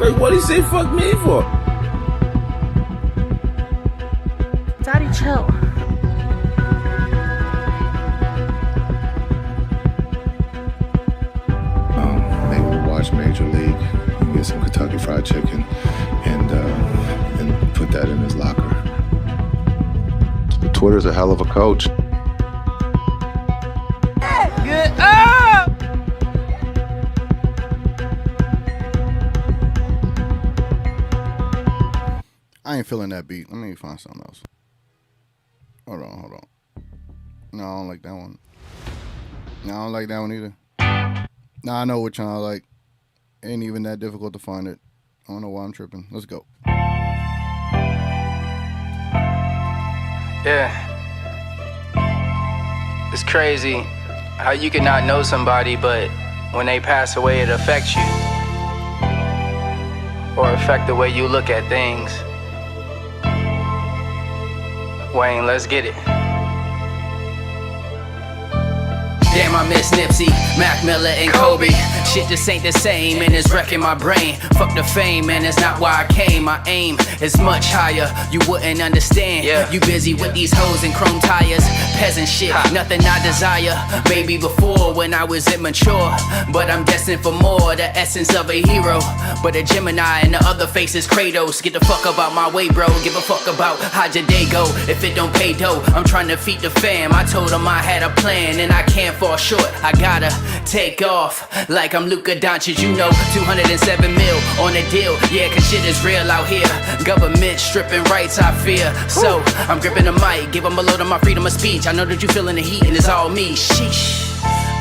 Like, what he say fuck me for? Daddy, chill. Maybe we'll watch Major League, get some Kentucky Fried Chicken, and put that in his locker. Twitter's a hell of a coach. Get up! I ain't feeling that beat. Let me find something else. Hold on. No, I don't like that one. No, I don't like that one either. Nah, I know which one I like. Ain't even that difficult to find it. I don't know why I'm tripping. Let's go. Yeah. It's crazy how you can not know somebody, but when they pass away, it affects you. Or affect the way you look at things. Wayne, let's get it. Damn, I miss Nipsey, Mac Miller, and Kobe. Shit just ain't the same, and it's wrecking my brain. Fuck the fame, man, it's not why I came. My aim is much higher, you wouldn't understand. You busy with these hoes and chrome tires. Peasant shit, nothing I desire. Maybe before when I was immature, but I'm destined for more, the essence of a hero. But a Gemini and the other face is Kratos. Get the fuck about my way, bro. Give a fuck about how your day go. If it don't pay dough, I'm trying to feed the fam. I told them I had a plan, and I can't fall short. I gotta take off like I'm Luka Doncic, you know. 207 mil on a deal, yeah, cause shit is real out here. Government stripping rights, I fear. So I'm gripping the mic, give them a load of my freedom of speech. I know that you feeling the heat and it's all me. Sheesh.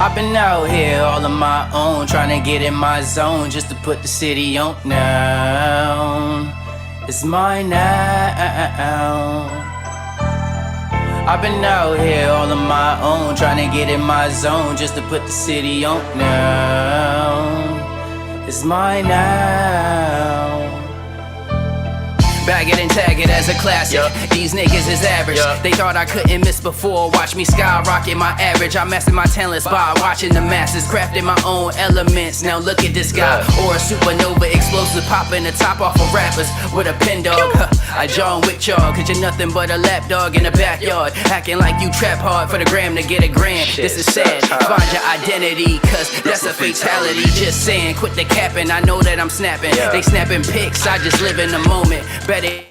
I've been out here all on my own, trying to get in my zone just to put the city on now. It's mine now. I've been out here all on my own, trying to get in my zone just to put the city on now. It's mine now. Bag it and tag it as a classic. These niggas is average. They thought I couldn't miss before. Watch me skyrocket my average. I mastered my talents by watching the masses, crafting my own elements. Now look at this guy, or a supernova explosive, popping the top off of rappers with a pen dog. I John Wick y'all, cause you're nothing but a lap dog in the backyard, acting like you trap hard for the gram to get a grand. This is sad. Find your identity, cause that's a fatality. Just saying, quit the capping. I know that I'm snapping. They snapping pics. I just live in the moment. Better.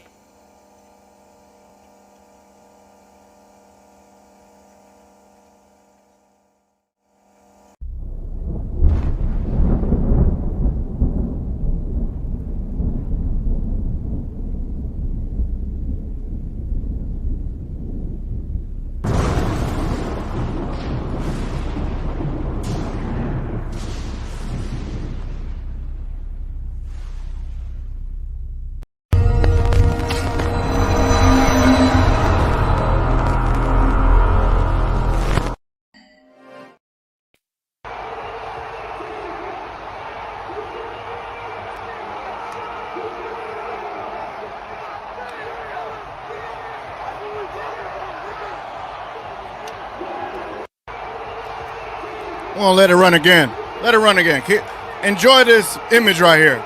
I'm gonna let it run again. Let it run again. Enjoy this image right here.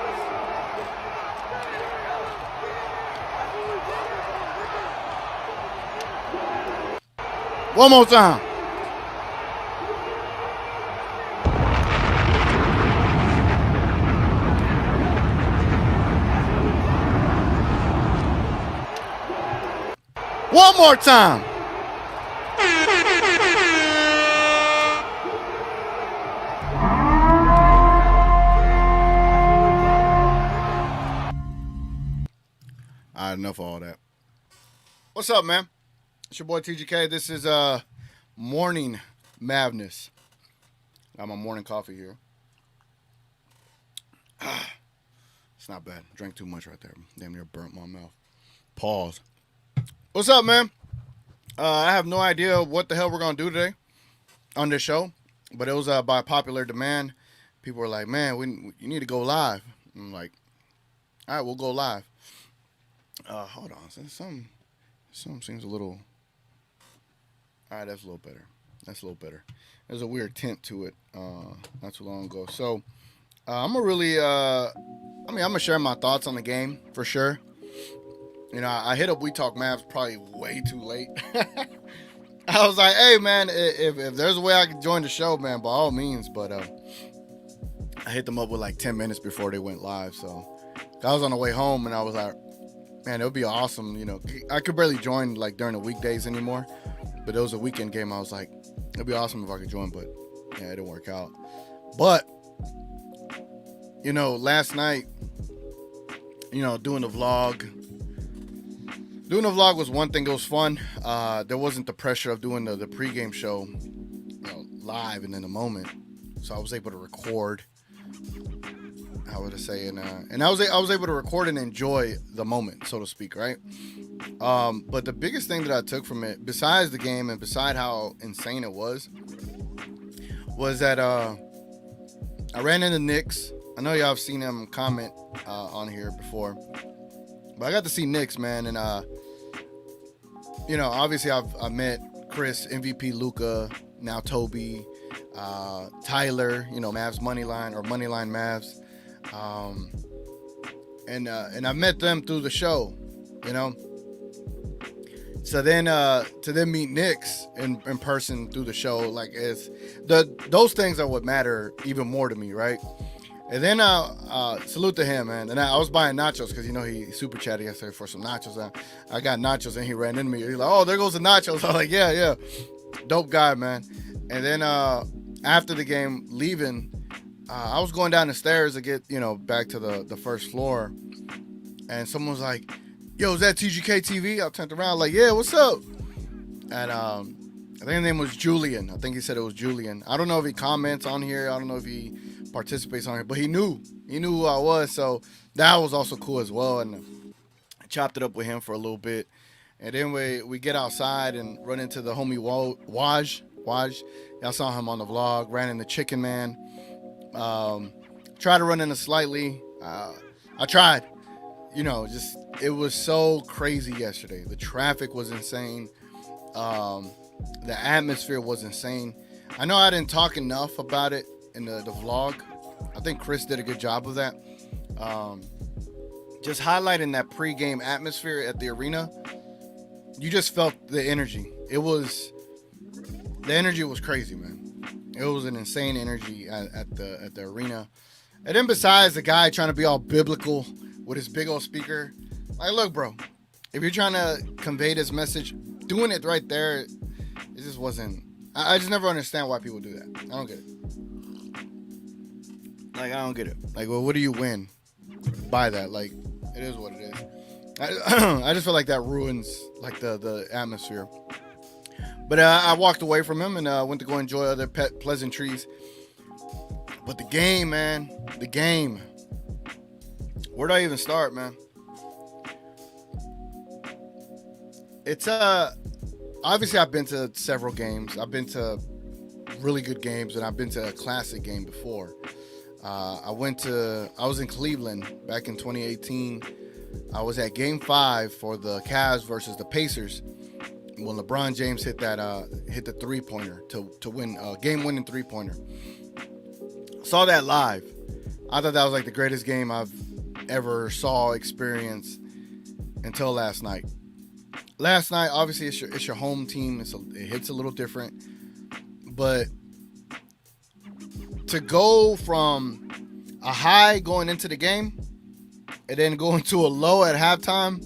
One more time. One more time. All right, enough of all that. What's up, man? It's your boy TGK. This is morning Mavness. Got my morning coffee here. It's not bad. Drank too much right there. Damn near burnt my mouth. Pause. What's up, man? I have no idea what the hell we're going to do today on this show, but it was by popular demand. People were like, man, you need to go live. I'm like, all right, we'll go live. Hold on. Some seems a little... All right, that's a little better. That's a little better. There's a weird tint to it not too long ago. So I'm going to really I mean, I'm gonna share my thoughts on the game for sure. You know, I hit up We Talk Mavs probably way too late. I was like, hey man, if there's a way I can join the show, man, by all means. But I hit them up with like 10 minutes before they went live. So I was on the way home and I was like, man, it would be awesome. You know, I could barely join like during the weekdays anymore, but it was a weekend game. I was like, it'd be awesome if I could join, but yeah, it didn't work out. But, you know, last night, you know, doing the vlog was one thing. It was fun. There wasn't the pressure of doing the pregame show, you know, live and in the moment. So I was able to record. How would I say? And I was able to record and enjoy the moment, so to speak, right? But the biggest thing that I took from it, besides the game and beside how insane it was that I ran into Knicks. I know y'all have seen him comment on here before, but I got to see Knicks, man, and you know, obviously I've met Chris, MVP Luka, now Toby, Tyler, you know, Mavs Moneyline Mavs, and I met them through the show, you know. So then to then meet Knicks in person through the show, like those things are what matter even more to me, right? And then salute to him, man. And I was buying nachos because, you know, he super chatted yesterday for some nachos. I got nachos and he ran into me. He's like, oh, there goes the nachos. I was like, yeah. Dope guy, man. And then after the game, leaving, I was going down the stairs to get, you know, back to the first floor. And someone was like, yo, is that TGK TV? I turned around like, yeah, what's up? And I think his name was Julian. I think he said it was Julian. I don't know if he comments on here. I don't know if he participates on here, but he knew who I was, so that was also cool as well. And I chopped it up with him for a little bit, and then we get outside and run into the homie Waj. Y'all saw him on the vlog. Ran into Chicken Man. Tried to run into Slightly. I tried. You know, just it was so crazy yesterday. The traffic was insane. The atmosphere was insane. I know I didn't talk enough about it in the vlog. I think Chris did a good job of that. Just highlighting that pregame atmosphere at the arena. You just felt the energy. The energy was crazy, man. It was an insane energy at the arena. And then besides the guy trying to be all biblical with his big old speaker, like, look, bro, if you're trying to convey this message, doing it right there, it just wasn't. I just never understand why people do that. I don't get it. Like, I don't get it. Like, well, what do you win by that? Like, it is what it is. I just feel like that ruins, like, the atmosphere. But I walked away from him and went to go enjoy other pleasantries. But the game, man. The game. Where do I even start, man? It's, obviously I've been to several games. I've been to really good games, and I've been to a classic game before. I was in Cleveland back in 2018. I was at Game 5 for the Cavs versus the Pacers when LeBron James hit the three-pointer to win a game-winning three-pointer. Saw that live. I thought that was like the greatest game I've ever experienced until last night. Last night, obviously, it's your home team. It hits a little different, but to go from a high going into the game and then going to a low at halftime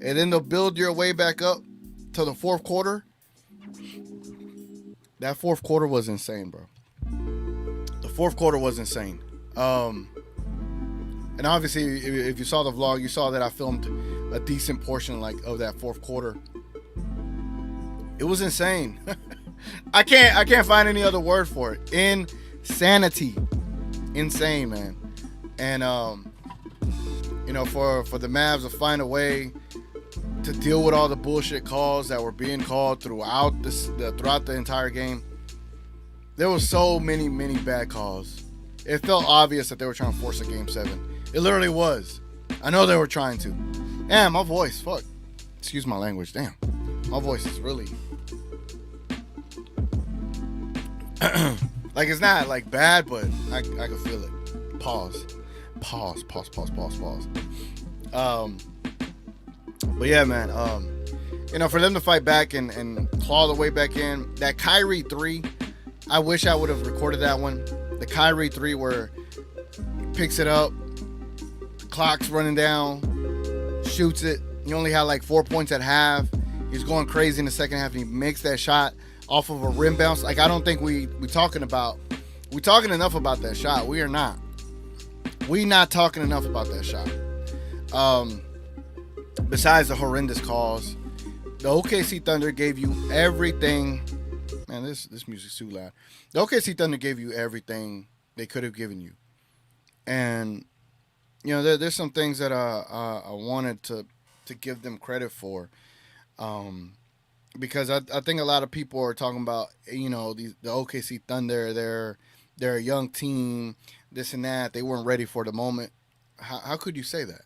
and then to build your way back up to the fourth quarter, that fourth quarter was insane, bro. The fourth quarter was insane. And obviously, if you saw the vlog, you saw that I filmed a decent portion of that fourth quarter. It was insane. I can't find any other word for it. Insanity. Insane, man. And you know, for the Mavs to find a way to deal with all the bullshit calls that were being called throughout the entire game. There was so many bad calls. It felt obvious that they were trying to force a Game 7. It literally was. I know they were trying to. Damn, my voice. Fuck. Excuse my language. Damn. My voice is really... like, it's not, like, bad, but I can feel it. Pause. Pause. But yeah, man. For them to fight back and claw the way back in, that Kyrie 3, I wish I would have recorded that one. The Kyrie 3 where he picks it up, the clock's running down, shoots it. He only had like 4 points at half. He's going crazy in the second half, and he makes that shot off of a rim bounce. Like, I don't think we talking enough about that shot. We are not. We not talking enough about that shot. Besides the horrendous calls, the OKC Thunder gave you everything. Man, this music's too loud. The OKC Thunder gave you everything they could have given you. And, there's some things that I wanted to give them credit for. Because I think a lot of people are talking about, the OKC Thunder, they're a young team, this and that. They weren't ready for the moment. How could you say that?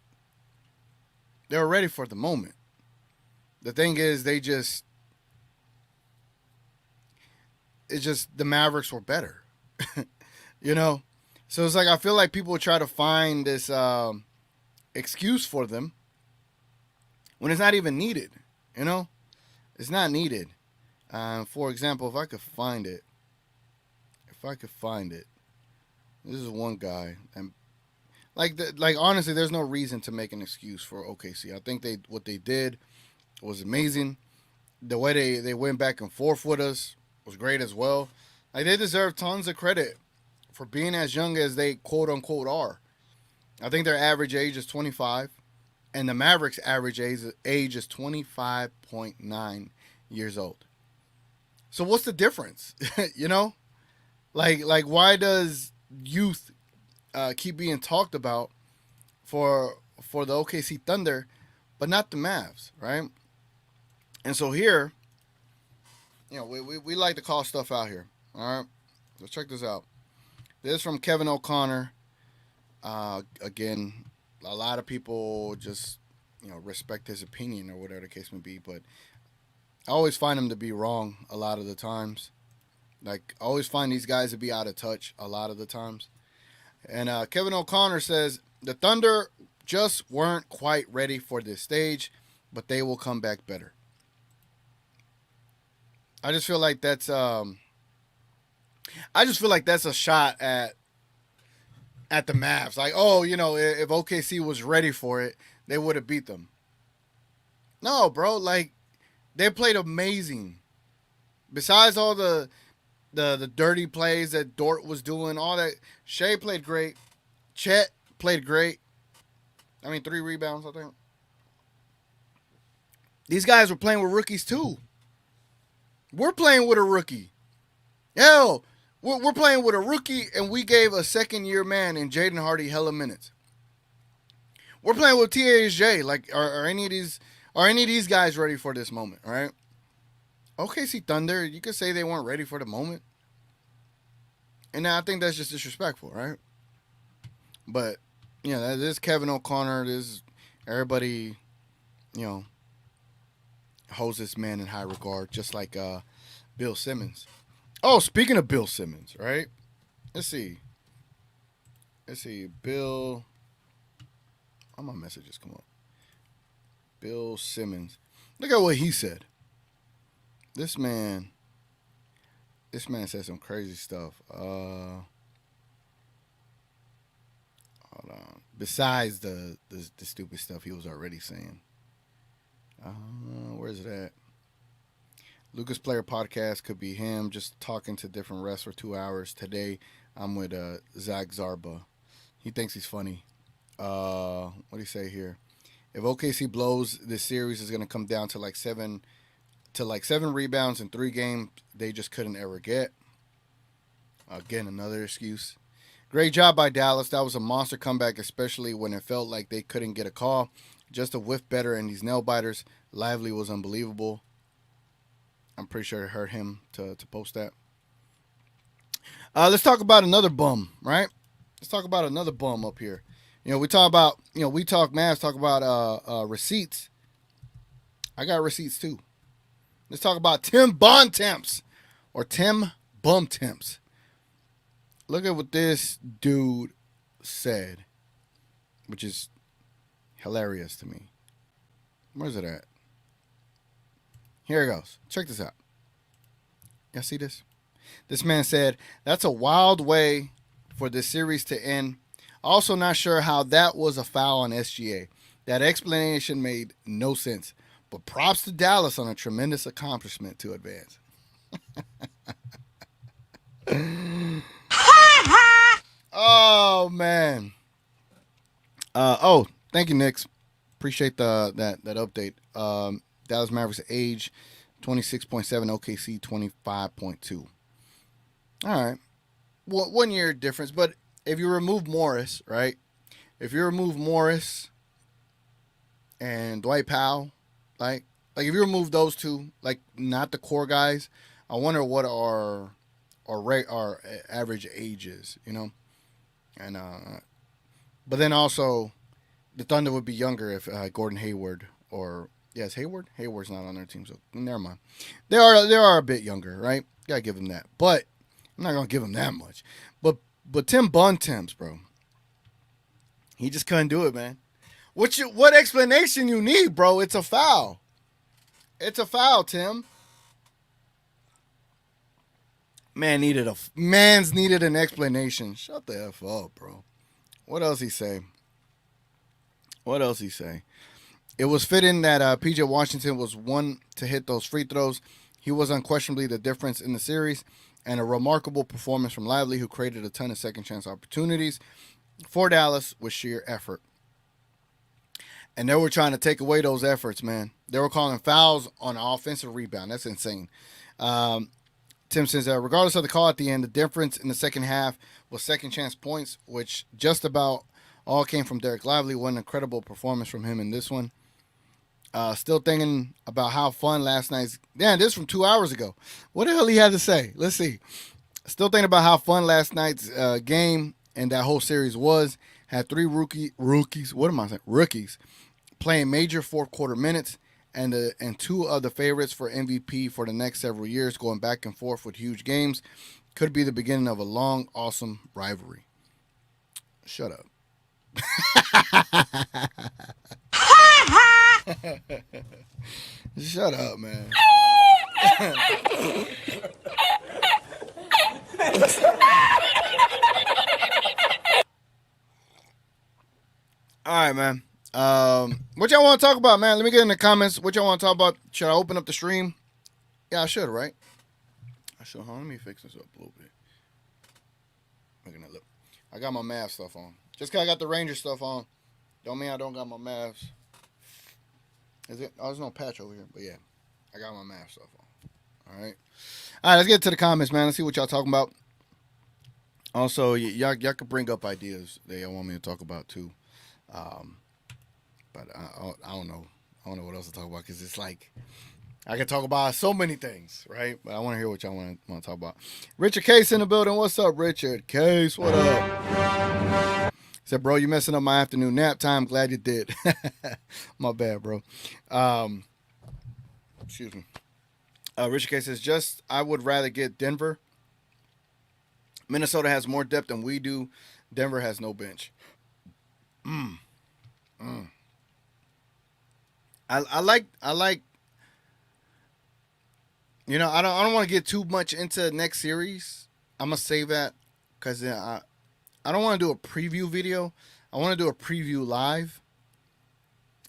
They were ready for the moment. The thing is, the Mavericks were better. So it's like, I feel like people try to find this excuse for them when it's not even needed. It's not needed. For example, if I could find it, this is one guy, and honestly, there's no reason to make an excuse for OKC. I think what they did was amazing. The way they went back and forth with us was great as well. Like, they deserve tons of credit for being as young as they quote unquote are. I think their average age is 25, and the Mavericks' average age is 25.9 years old. So what's the difference? Like why does youth keep being talked about for the OKC Thunder, but not the Mavs, right? And so here, we like to call stuff out here. All right, let's check this out. This is from Kevin O'Connor. Again, a lot of people just respect his opinion or whatever the case may be, but I always find him to be wrong a lot of the times. Like, I always find these guys to be out of touch a lot of the times. And Kevin O'Connor says, the Thunder just weren't quite ready for this stage, but they will come back better. I just feel like that's a shot at the Mavs. Like, if OKC was ready for it, they would have beat them. No, bro. Like, they played amazing. Besides all the dirty plays that Dort was doing, all that, Shea played great. Chet played great. 3 rebounds, I think. These guys were playing with rookies too. We're playing with a rookie. Hell, we're playing with a rookie, and we gave a second-year man in Jaden Hardy hella minutes. We're playing with THJ. Like, are any of these guys ready for this moment, right? OKC Thunder, you could say they weren't ready for the moment. And I think that's just disrespectful, right? But, this is Kevin O'Connor. This everybody, holds this man in high regard, just like Bill Simmons. Oh, speaking of Bill Simmons, right? Let's see. Bill. All my messages come up. Bill Simmons. Look at what he said. This man said some crazy stuff. Hold on. Besides the stupid stuff he was already saying. Where's it at? Lucas Player Podcast could be him just talking to different refs for 2 hours. Today, I'm with Zach Zarba. He thinks he's funny. What do you say here? If OKC blows this series, is going to come down to like seven rebounds in 3 games they just couldn't ever get. Again, another excuse. Great job by Dallas. That was a monster comeback, especially when it felt like they couldn't get a call. Just a whiff better, and these nail biters. Lively was unbelievable. I'm pretty sure it hurt him to post that. Let's talk about another bum, right? Let's talk about another bum up here. We talk Mavs, talk about receipts. I got receipts too. Let's talk about Tim Bontemps or Tim Bumtemps. Look at what this dude said. which is hilarious to me. Where's it at? Here it goes. Check this out. Y'all see this? This man said, that's a wild way for this series to end. Also not sure how that was a foul on SGA. That explanation made no sense. But props to Dallas on a tremendous accomplishment to advance. Oh, man. Thank you, Knicks. Appreciate that update. Dallas Mavericks age 26.7, OKC 25.2. All right. 1 year difference, but if you remove Morris, right? If you remove Morris and Dwight Powell, like if you remove those two, like not the core guys, I wonder what our average age is, you know? And but then also the Thunder would be younger if Gordon Hayward or yes, Hayward. Hayward's not on their team, so never mind. They are a bit younger, right? Gotta give them that, but I'm not gonna give them that much. But Tim Bontemps, bro, he just couldn't do it, man. What explanation you need, bro? It's a foul. It's a foul, Tim. Man's needed an explanation. Shut the F up, bro. What else he say? It was fitting that P.J. Washington was one to hit those free throws. He was unquestionably the difference in the series, and a remarkable performance from Lively, who created a ton of second chance opportunities for Dallas with sheer effort. And they were trying to take away those efforts, man. They were calling fouls on offensive rebound. That's insane. Tim says, regardless of the call at the end, the difference in the second half was second chance points, which just about all came from Derek Lively. What an incredible performance from him in this one. Still thinking about how fun last night's... Damn, this is from 2 hours ago. What the hell he had to say? Let's see. Still thinking about how fun last night's game and that whole series was. Had three rookies. What am I saying? Rookies playing major fourth quarter minutes, and two of the favorites for MVP for the next several years going back and forth with huge games. Could be the beginning of a long, awesome rivalry. Shut up. Shut up, man. All right, man. What y'all want to talk about, man? Let me get in the comments. What y'all want to talk about? Should I open up the stream? Yeah, I should, right? I should. Let me fix this up a little bit. Look. I got my Mavs stuff on. Just because I got the Ranger stuff on, don't mean I don't got my Mavs. Is it? Oh, there's no patch over here, but yeah, I got my Mavs stuff on. All right, let's get to the comments, man. Let's see what y'all talking about. Also, y'all could bring up ideas that y'all want me to talk about too. But I don't know. I don't know what else to talk about because it's like I can talk about so many things, right? But I want to hear what y'all want to talk about. Richard Case in the building. What's up, Richard Case? What up? Said, bro, you messing up my afternoon nap time. Glad you did. My bad, bro. Excuse me. Richard Case says, I would rather get Denver. Minnesota has more depth than we do. Denver has no bench. I like. You know, I don't want to get too much into next series. I'm gonna save that because I don't want to do a preview video. I want to do a preview live.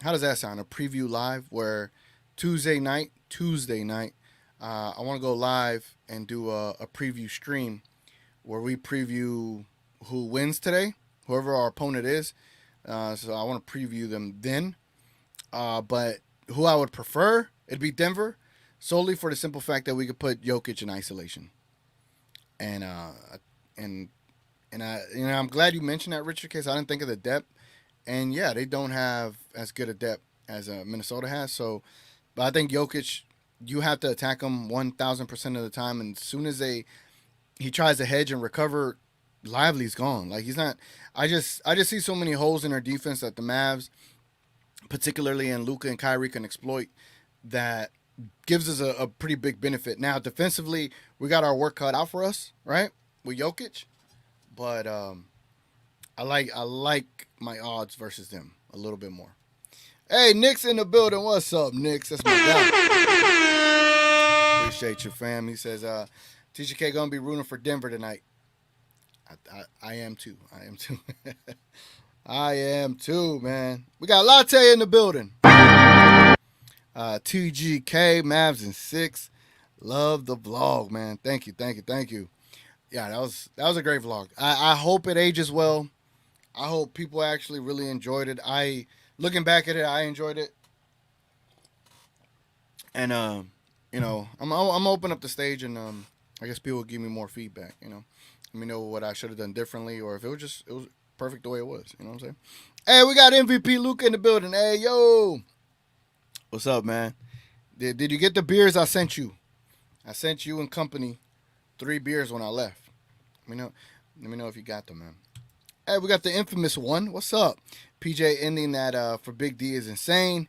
How does that sound? A preview live where Tuesday night, I want to go live and do a preview stream where we preview who wins today, whoever our opponent is. So I want to preview them then. But who I would prefer, it'd be Denver, solely for the simple fact that we could put Jokic in isolation. And I'm glad you mentioned that, Richard Case. I didn't think of the depth. And yeah, they don't have as good a depth as Minnesota has. So, but I think Jokic, you have to attack him 1,000% of the time. And as soon as he tries to hedge and recover, Lively's gone. Like he's not. I just see so many holes in their defense that the Mavs, particularly in Luka and Kyrie, can exploit. That gives us a pretty big benefit. Now defensively, we got our work cut out for us, right, with Jokic. But I I like my odds versus them a little bit more. Hey, Nick's in the building. What's up, Nick's? That's my guy. Appreciate you, fam. He says, Teacher K gonna be rooting for Denver tonight. I am too. I am too. I am too, man. We got Latte in the building. TGK, Mavs in 6. Love the vlog, man. Thank you. Yeah, that was a great vlog. I hope it ages well. I hope people actually really enjoyed it. Looking back at it, I enjoyed it. And I'm gonna open up the stage, and I guess people will give me more feedback. Let me know what I should have done differently, or if it was perfect the way it was. You know what I'm saying? Hey, we got MVP Luca in the building. Hey, yo, what's up, man? Did you get the beers I sent you? I sent you and company 3 beers when I left. Let me know if you got them, man. Hey, we got the infamous one. What's up? PJ ending that for Big D is insane.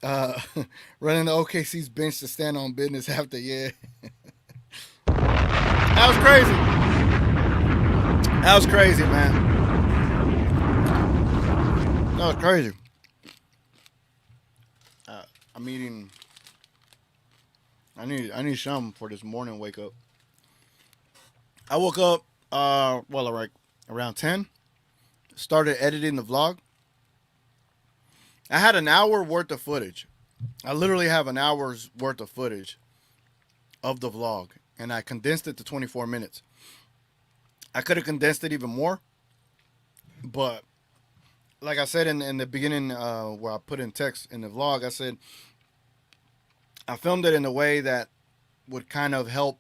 Running the OKC's bench to stand on business after, yeah. That was crazy. That was crazy, man. That was crazy. I'm eating. I need something for this morning wake up. I woke up around 10. Started editing the vlog. I had an hour worth of footage. I literally have an hour's worth of footage of the vlog, and I condensed it to 24 minutes. I could have condensed it even more, but like I said in the beginning, where I put in text in the vlog, I said I filmed it in a way that would kind of help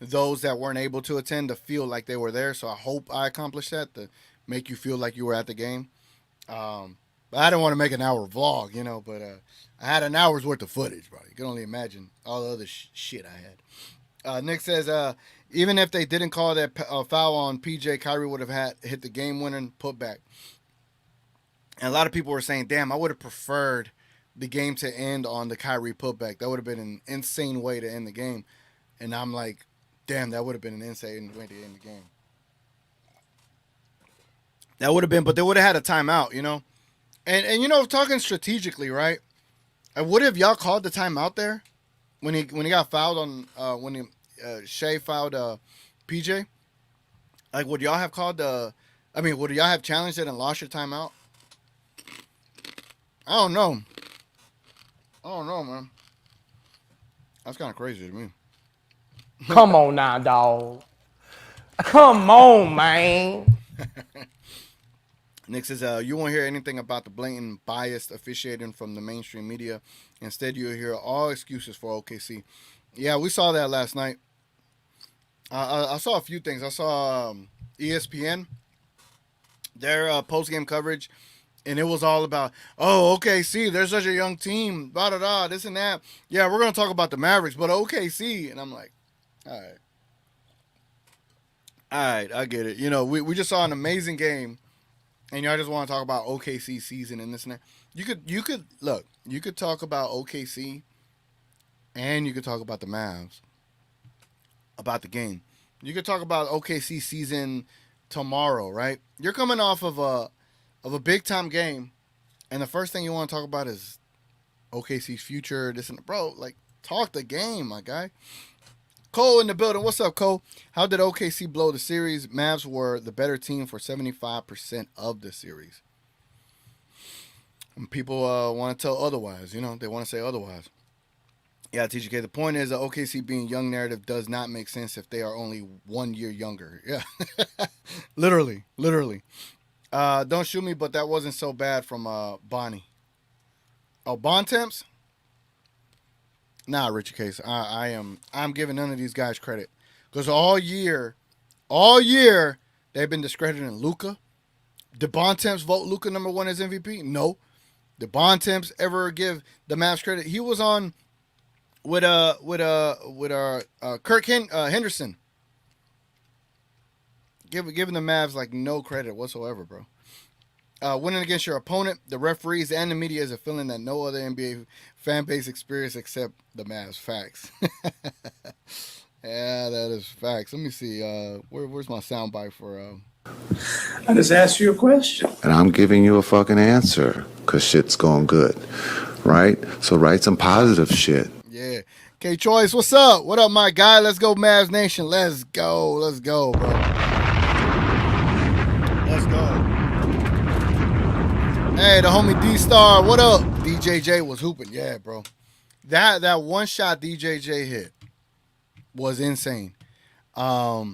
those that weren't able to attend to feel like they were there. So I hope I accomplished that, to make you feel like you were at the game. But I didn't want to make an hour vlog, but I had an hour's worth of footage, bro. You can only imagine all the other shit I had. Nick says, even if they didn't call that foul on PJ, Kyrie would have hit the game-winning putback. And a lot of people were saying, damn, I would have preferred the game to end on the Kyrie putback. That would have been an insane way to end the game. And I'm like, damn, that would have been an insane way to end the game. That would have been, but they would have had a timeout, And talking strategically, right? What if y'all called the timeout there when he got fouled on when Shea fouled PJ? Like, would y'all have called would y'all have challenged it and lost your timeout? I don't know, man. That's kind of crazy to me. Come on now, dog. Come on, man. Nick says, you won't hear anything about the blatant biased officiating from the mainstream media. Instead, you'll hear all excuses for OKC. Yeah, we saw that last night. I saw a few things. I saw ESPN, their post-game coverage, and it was all about, OKC, they're such a young team, blah, this and that. Yeah, we're going to talk about the Mavericks, but OKC. And I'm like, all right, I get it. We just saw an amazing game. And y'all just want to talk about OKC season and this and that. You could talk about OKC, and you could talk about the Mavs, about the game. You could talk about OKC season tomorrow, right? You're coming off of a big time game, and the first thing you want to talk about is OKC's future. This and that. Bro, like, talk the game, my guy. Cole in the building. What's up, Cole? How did OKC blow the series? Mavs were the better team for 75% of the series. And people want to tell otherwise. They want to say otherwise. Yeah, TGK, the point is that OKC being young narrative does not make sense if they are only 1 year younger. Yeah. Literally. Don't shoot me, but that wasn't so bad from Bonnie. Oh, Bontemps? Nah, Richard Case. I'm giving none of these guys credit. Because all year, they've been discrediting Luka. Did Bontemps vote Luka number 1 as MVP? No. Did Bontemps ever give the Mavs credit? He was on with Kirk Henderson. Giving the Mavs like no credit whatsoever, bro. Winning against your opponent, the referees, and the media is a feeling that no other NBA fan base experience except the Mavs. Facts. Yeah, that is facts. Let me see. Where's my soundbite for? I just asked you a question. And I'm giving you a fucking answer because shit's going good, right? So write some positive shit. Yeah. K Choice, what's up? What up, my guy? Let's go, Mavs Nation. Let's go, bro. Let's go. Hey, the homie D Star, what up? DJJ was hooping, yeah, bro. That one shot DJJ hit was insane. Let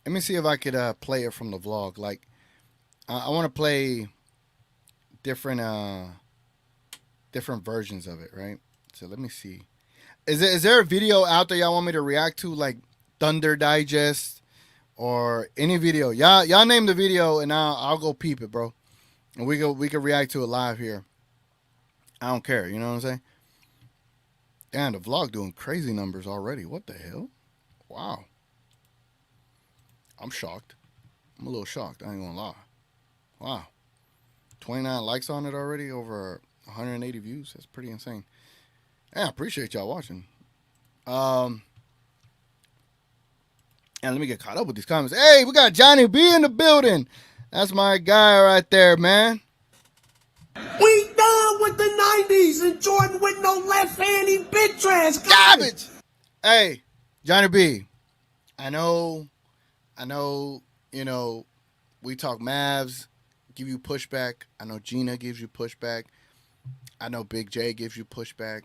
me see if I could play it from the vlog. Like, I want to play different versions of it, right? So let me see. Is there a video out there y'all want me to react to, like Thunder Digest or any video? Y'all name the video and I'll go peep it, bro. And we can react to it live here. I don't care, you know what I'm saying? Damn, the vlog doing crazy numbers already. What the hell? Wow. I'm shocked. I'm a little shocked. I ain't gonna lie. Wow. 29 likes on it already, over 180 views. That's pretty insane. Yeah, I appreciate y'all watching. And let me get caught up with these comments. Hey, we got Johnny B in the building. That's my guy right there, man. We done with the 90s and Jordan with no left-handed big trash. Garbage. Hey, Johnny B. I know, you know, we talk Mavs, give you pushback. I know Gina gives you pushback. I know Big J gives you pushback.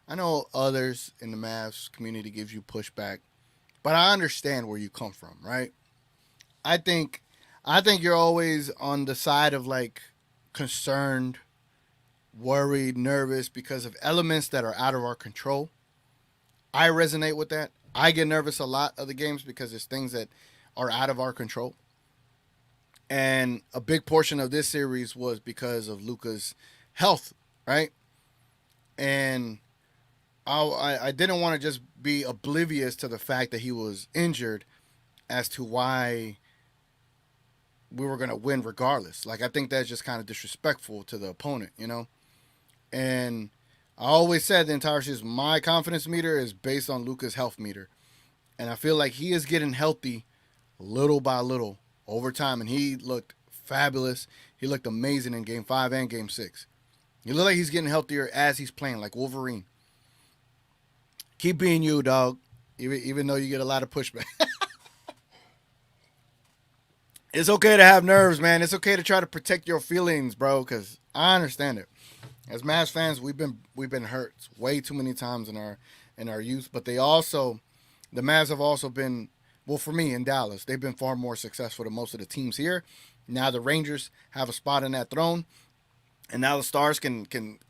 I know others in the Mavs community gives you pushback. But I understand where you come from, right? I think you're always on the side of like concerned, worried, nervous because of elements that are out of our control. I resonate with that. I get nervous a lot of the games because there's things that are out of our control. And a big portion of this series was because of Luka's health, right? And I didn't want to just be oblivious to the fact that he was injured as to why we were going to win regardless. Like, I think that's just kind of disrespectful to the opponent, you know? And I always said the entire season, my confidence meter is based on Luka's health meter. And I feel like he is getting healthy little by little over time. And he looked fabulous. He looked amazing in Game 5 and Game 6. He looked like he's getting healthier as he's playing, like Wolverine. Keep being you, dog, even though you get a lot of pushback. It's okay to have nerves, man. It's okay to try to protect your feelings, bro, because I understand it. As Mavs fans, we've been hurt way too many times in our youth, but the Mavs have also been, well, for me in Dallas, they've been far more successful than most of the teams here. Now the Rangers have a spot on that throne, and now the Stars can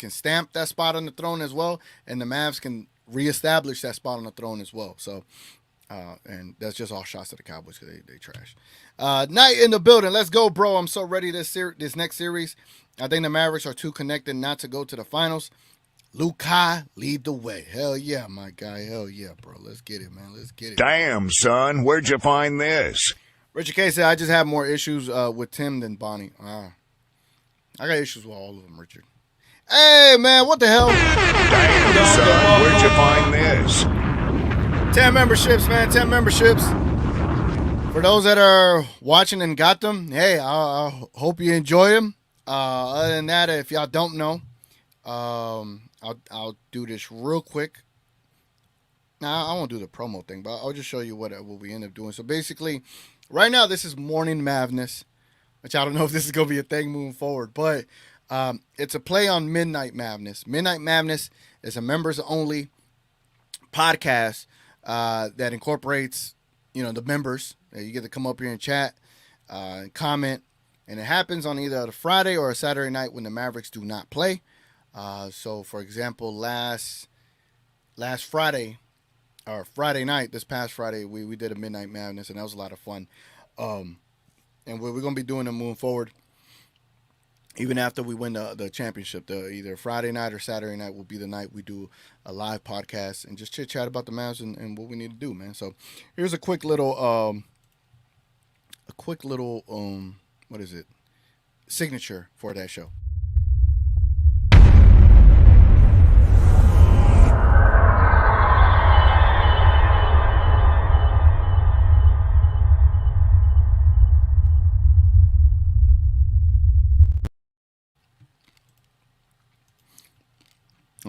stamp that spot on the throne as well, and the Mavs can reestablish that spot on the throne as well. So, and that's just all shots to the Cowboys because they trash. Night in the building. Let's go, bro. I'm so ready this next series. I think the Mavericks are too connected not to go to the finals. Luka, lead the way. Hell yeah, my guy. Hell yeah, bro. Let's get it, man. Let's get it. Damn, son. Where'd you find this? Richard K said, I just have more issues with Tim than Bonnie. I got issues with all of them, Richard. Hey, man, what the hell? Damn, son. Where'd you find this? 10 memberships, man. 10 memberships. For those that are watching and got them, hey, I hope you enjoy them. Other than that, if y'all don't know, I'll do this real quick. Now, I won't do the promo thing, but I'll just show you what we end up doing. So basically, right now, this is Morning Mavness, which I don't know if this is going to be a thing moving forward, but it's a play on Midnight Mavness. Midnight Mavness is a members-only podcast that incorporates, the members. You get to come up here and chat and comment, and it happens on either a Friday or a Saturday night when the Mavericks do not play. So, for example, last Friday, or Friday night, this past Friday, we did a Midnight Mavness, and that was a lot of fun. And we're going to be doing them moving forward. Even after we win the championship, either Friday night or Saturday night will be the night we do a live podcast and just chit-chat about the Mavs and what we need to do, man. So here's a quick little what is it? Signature for that show.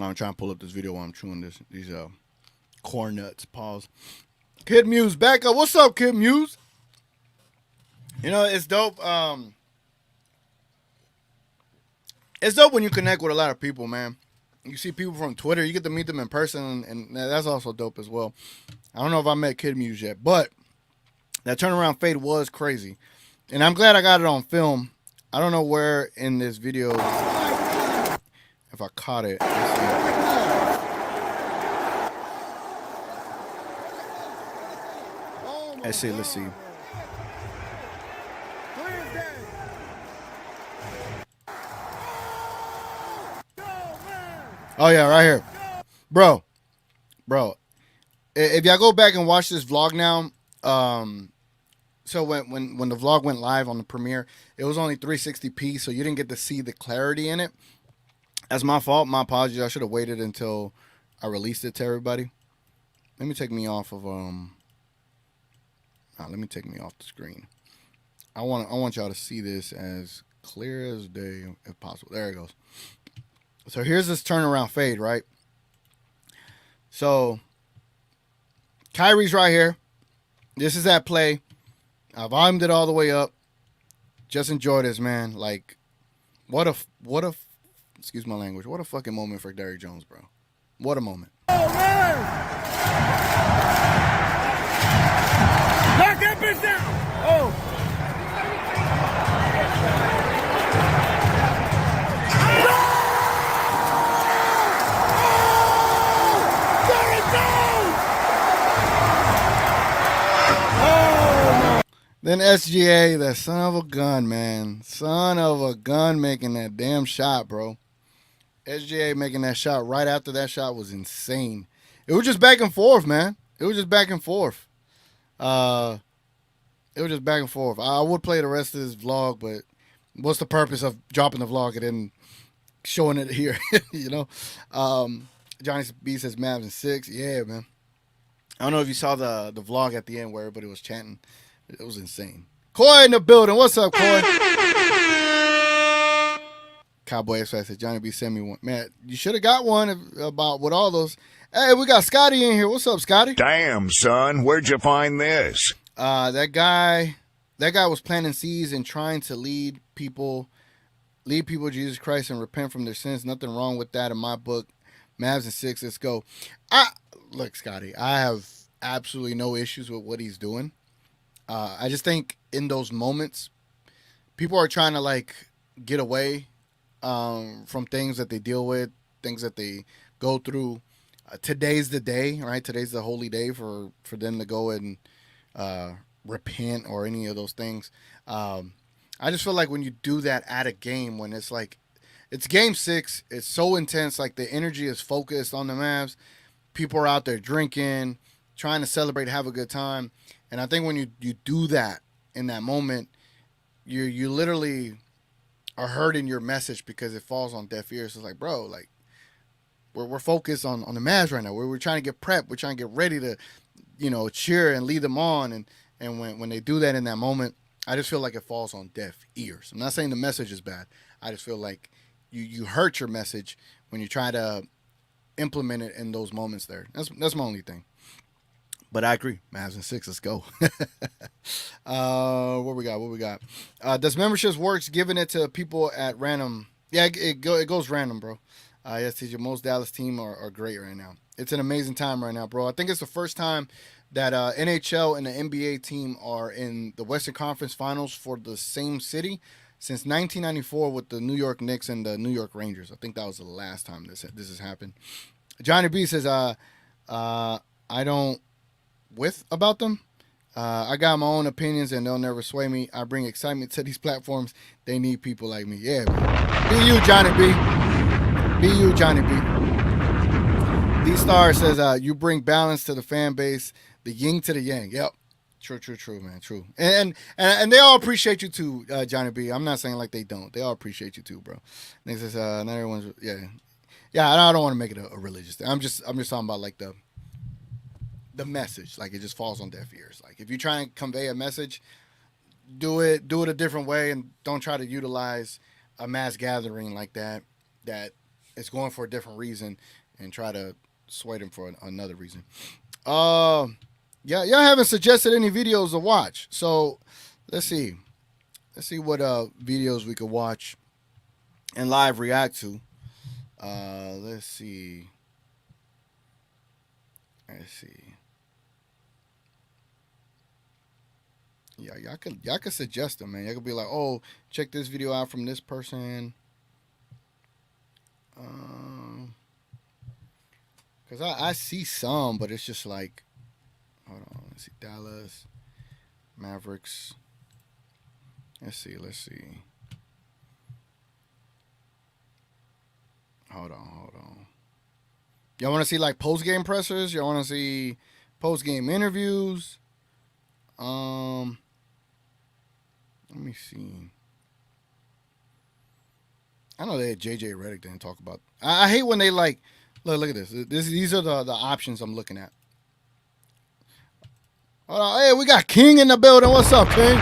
I'm trying to pull up this video while I'm chewing these corn nuts. Pause. Kid Muse back up. What's up, Kid Muse? You know, it's dope. It's dope when you connect with a lot of people, man. You see people from Twitter, you get to meet them in person, and that's also dope as well. I don't know if I met Kid Muse yet, but that turnaround fade was crazy. And I'm glad I got it on film. I don't know where in this video, if I caught it. Let's see. Oh, yeah, right here. Bro. If y'all go back and watch this vlog now, so when the vlog went live on the premiere, it was only 360p, so you didn't get to see the clarity in it. That's my fault. My apologies. I should have waited until I released it to everybody. Let me take me off of let me take me off the screen. I want y'all to see this as clear as day if possible. There it goes. So here's this turnaround fade, right? So Kyrie's right here. This is at play. I volumed it all the way up. Just enjoy this, man. Like, what a excuse my language. What a fucking moment for Derrick Jones, bro. What a moment. Oh, man! Knock that bitch down! Oh! Then SGA, that son of a gun, man. Son of a gun making that damn shot, bro. SGA making that shot right after that shot was insane. It was just back and forth, man. It was just back and forth. I would play the rest of this vlog, but what's the purpose of dropping the vlog and then showing it here, you know? Johnny B says Mavs in 6. Yeah, man. I don't know if you saw the vlog at the end where everybody was chanting. It was insane. Coy in the building. What's up, Coy? Cowboy X said, Johnny B sent me one. Man, you should have got one about with all those. Hey, we got Scotty in here. What's up, Scotty? Damn, son, where'd you find this? That guy was planting seeds and trying to lead people to Jesus Christ and repent from their sins. Nothing wrong with that in my book. Mavs in 6. Let's go. Look, Scotty, I have absolutely no issues with what he's doing. I just think in those moments, people are trying to like get away from things that they deal with, things that they go through. Today's the day, right? Today's the holy day for them to go and repent or any of those things. I just feel like when you do that at a game, when it's like, it's game 6, it's so intense, like the energy is focused on the Mavs. People are out there drinking, trying to celebrate, have a good time. And I think when you do that in that moment, you literally are hurting your message because it falls on deaf ears. It's like, bro, like we're focused on the Mavs right now. We're trying to get prepped. We're trying to get ready to, cheer and lead them on. And when they do that in that moment, I just feel like it falls on deaf ears. I'm not saying the message is bad. I just feel like you hurt your message when you try to implement it in those moments there. That's my only thing. But I agree. Mavs in 6. Let's go. What we got? Does memberships works giving it to people at random? Yeah, it goes random, bro. Yes, TJ, most Dallas team are great right now. It's an amazing time right now, bro. I think it's the first time that NHL and the NBA team are in the Western Conference Finals for the same city since 1994 with the New York Knicks and the New York Rangers. I think that was the last time this has happened. Johnny B says, I don't about them. I got my own opinions and they'll never sway me. I bring excitement to these platforms. They need people like me. Yeah, man. Be you, Johnny B. Be you, Johnny B. D-Star says, you bring balance to the fan base, the yin to the yang. Yep. True, man. True. And they all appreciate you too, Johnny B. I'm not saying like they don't. They all appreciate you too, bro. And he says, not everyone's, yeah. I don't want to make it a religious thing. I'm just talking about like the message. Like it just falls on deaf ears. Like if you're trying to convey a message, do it a different way and don't try to utilize a mass gathering like that is going for a different reason and try to sway them for another reason. Yeah, y'all haven't suggested any videos to watch. So let's see. Let's see what videos we could watch and live react to. Let's see. Yeah, y'all could suggest them, man. Y'all could be like, oh, check this video out from this person. Cause I see some, but it's just like, hold on, let's see, Dallas Mavericks. Let's see. Hold on. Y'all want to see like post game pressers? Y'all want to see post game interviews? Let me see. I know that JJ Redick didn't talk about. I hate when they like. Look at this. These are the options I'm looking at. Hold on. Hey, we got King in the building. What's up, King?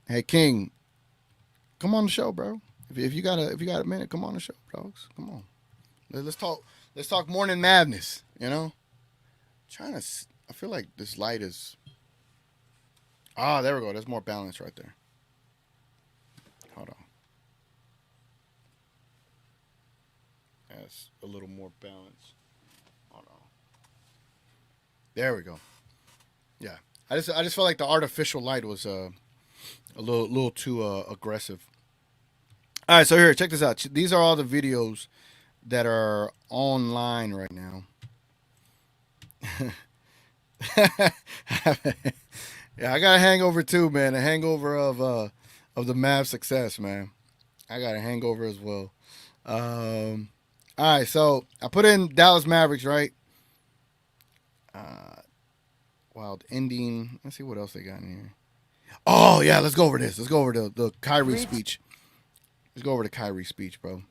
Hey, King. Come on the show, bro. If you got a minute, come on the show, dogs. Come on. Let's talk morning Mavness. You know. I feel like this light is. Ah, there we go. There's more balance right there. Hold on. That's a little more balance. Hold on. There we go. Yeah. I just felt like the artificial light was a little too aggressive. All right, so here, check this out. These are all the videos that are online right now. Yeah, I got a hangover too, man. A hangover of the Mavs success, man. I got a hangover as well. All right, so I put in Dallas Mavericks, right? Wild ending. Let's see what else they got in here. Oh yeah, let's go over this. Let's go over the Kyrie speech. Let's go over the Kyrie speech, bro.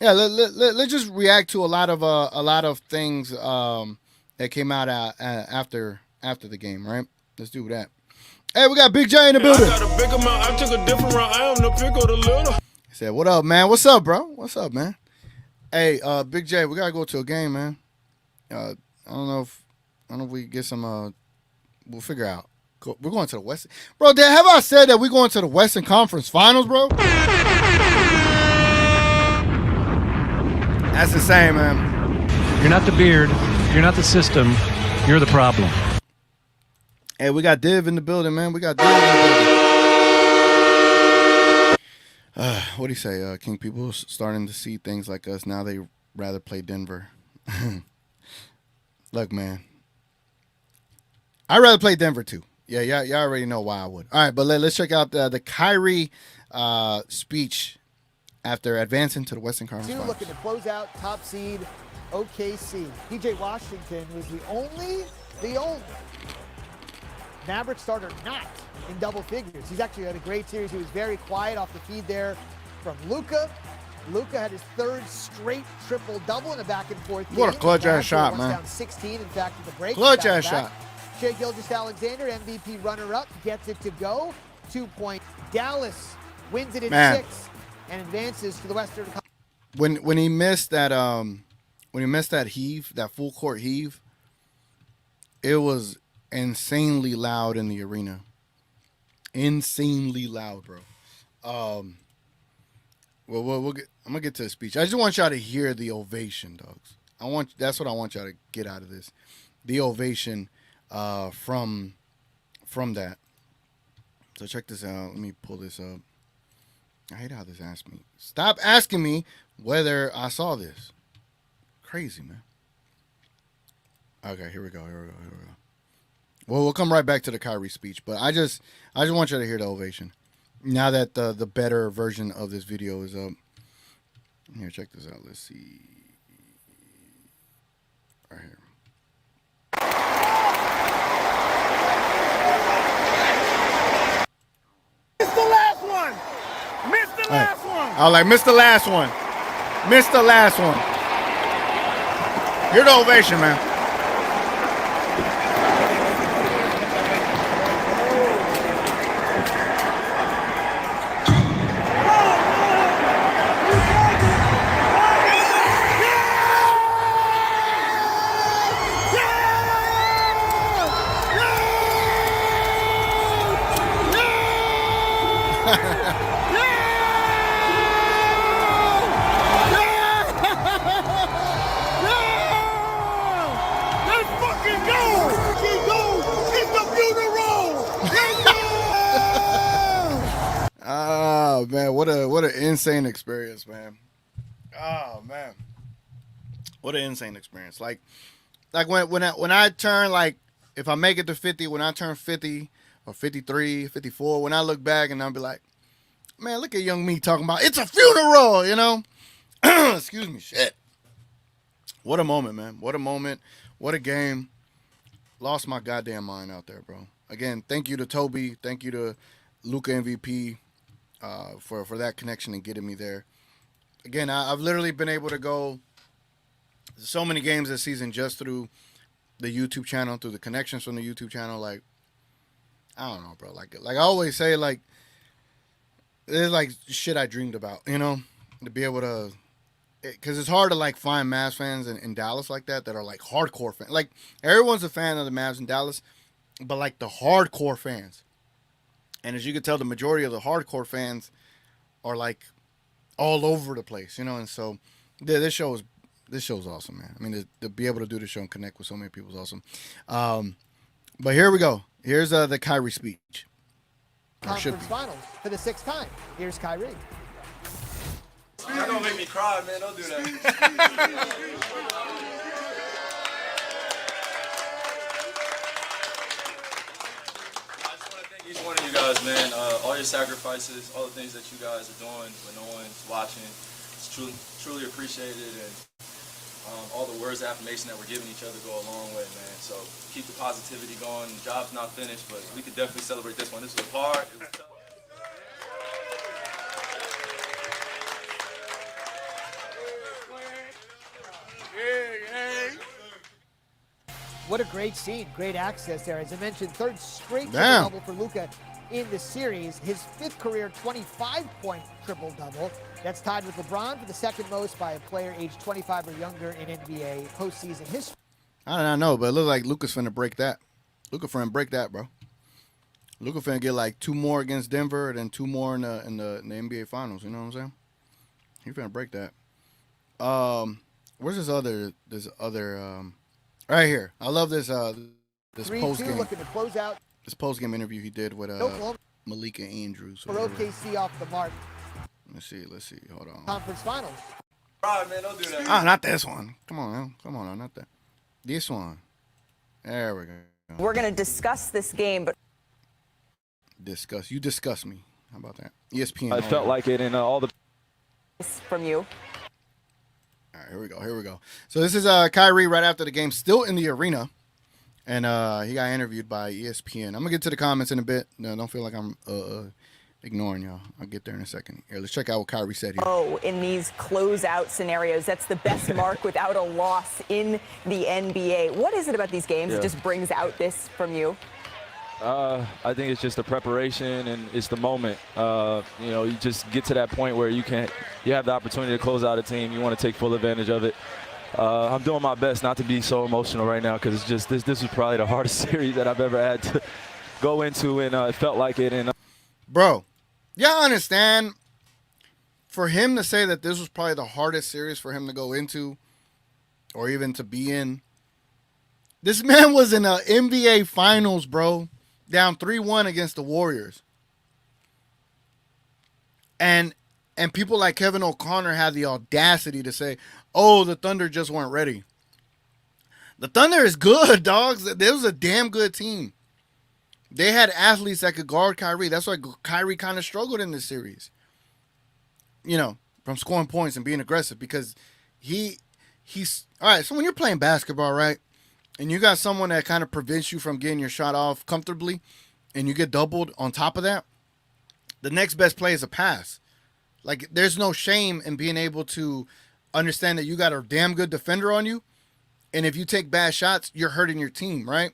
Yeah, let's just react to a lot of things that came out after the game, right? Let's do that. Hey, we got Big J in the building. I got a big amount. I took a different route. I am the pick of the little. He said, "What up, man? What's up, bro? What's up, man? Hey, Big J, we gotta go to a game, man. I don't know if we can get some. We'll figure out. We're going to the West. Bro, have I said that we're going to the Western Conference Finals, bro? That's the same, man. You're not the beard. You're not the system. You're the problem. Hey, we got Div in the building, man. We got Div in the building. What do you say? King people starting to see things like us. Now they rather play Denver. Look, man. I'd rather play Denver, too. Yeah, y'all already know why I would. All right, but let's check out the Kyrie speech after advancing to the Western Conference Finals. Looking to close out top seed OKC. PJ Washington was the only Maverick starter not in double figures. He's actually had a great series. He was very quiet off the feed there from Luka. Luka had his third straight triple-double in a back-and-forth game. What a clutch-ass shot, man. Down 16, in fact, at the break. Clutch-ass shot. Shai Gilgeous-Alexander, MVP runner-up, gets it to go. 2-point. Dallas wins it in 6 and advances to the Western Conference. When he missed that heave, that full court heave, it was insanely loud in the arena. Insanely loud, bro. I'm gonna get to the speech. I just want y'all to hear the ovation, dogs. That's what I want y'all to get out of this. The ovation from that. So check this out. Let me pull this up. I hate how this asks me. Stop asking me whether I saw this. Crazy, man. Okay, here we go. Well, we'll come right back to the Kyrie speech, but I just want you to hear the ovation. Now that the better version of this video is up. Here, check this out. Let's see. Right here. Missed the last one. Missed the last one. I was like, missed the last one. Missed the last one. Hear the ovation, man. Let's fucking go! She goes! It's the funeral! Oh man, what an insane experience, man. Oh man, what an insane experience. Like when I turn, like, if I make it to 50, when I turn 50 or 53, 54, when I look back and I'll be like, man, look at young me talking about it's a funeral, you know? Excuse me, shit. What a moment, man. What a moment. What a game. Lost my goddamn mind out there, bro. Again, thank you to Toby. Thank you to Luka MVP for that connection and getting me there. Again, I've literally been able to go so many games this season just through the YouTube channel, through the connections from the YouTube channel. Like, I don't know, bro. Like I always say, like, it's like shit I dreamed about, you know, to be able to, because it's hard to like find Mavs fans in Dallas like that are like hardcore fans. Like, everyone's a fan of the Mavs in Dallas, but like the hardcore fans. And as you can tell, the majority of the hardcore fans are like all over the place, you know. And so, yeah, this show is awesome, man. I mean, to be able to do the show and connect with so many people is awesome. But here we go. Here's the Kyrie speech. Conference Finals for the 6th time. Here's Kyrie. You're gonna make me cry, man. Don't do that. Each one of you guys, man, all your sacrifices, all the things that you guys are doing when no one's watching, it's truly appreciated, and all the words of affirmation that we're giving each other go a long way, man. So keep the positivity going. The job's not finished, but we could definitely celebrate this one. This was hard. It was tough. What a great scene, great access there. As I mentioned, third straight Damn. triple-double for Luka in the series. His 5th career 25-point triple-double. That's tied with LeBron for the 2nd most by a player aged 25 or younger in NBA postseason history. I don't know, but it looks like Luka's finna break that. Luka finna break that, bro. Luka finna get like 2 more against Denver and then 2 more in the NBA Finals. You know what I'm saying? He finna break that. Where's this other right here? I love this this 3-2 post game. looking to close out. This post game interview he did with Oklahoma Malika Andrews. for OKC off the mark. Let's see. Hold on. Conference Finals. Right, man. Don't do that. Ah, not this one. Come on, man. Come on, not that. This one. There we go. We're going to discuss this game, but You discuss me. How about that? ESPN. I felt like it in all the from you. All right, here we go. So this is Kyrie right after the game, still in the arena, and he got interviewed by ESPN. I'm gonna get to the comments in a bit. No, don't feel like I'm ignoring y'all. I'll get there in a second. Here, let's check out what Kyrie said here. Oh, in these closeout scenarios, that's the best mark without a loss in the NBA. What is it about these games that just brings out this from you? I think it's just the preparation and it's the moment. You just get to that point where you have the opportunity to close out a team. You want to take full advantage of it. I'm doing my best not to be so emotional right now because it's just this was probably the hardest series that I've ever had to go into, and it felt like it. And bro, y'all understand? For him to say that this was probably the hardest series for him to go into, or even to be in. This man was in a NBA Finals, bro. Down 3-1 against the Warriors. And people like Kevin O'Connor had the audacity to say, oh, the Thunder just weren't ready. The Thunder is good, dogs. There was a damn good team. They had athletes that could guard Kyrie. That's why Kyrie kind of struggled in this series. You know, from scoring points and being aggressive because he's all right. So when you're playing basketball, right, and you got someone that kind of prevents you from getting your shot off comfortably, and you get doubled on top of that, the next best play is a pass. Like, there's no shame in being able to understand that you got a damn good defender on you, and if you take bad shots, you're hurting your team, right?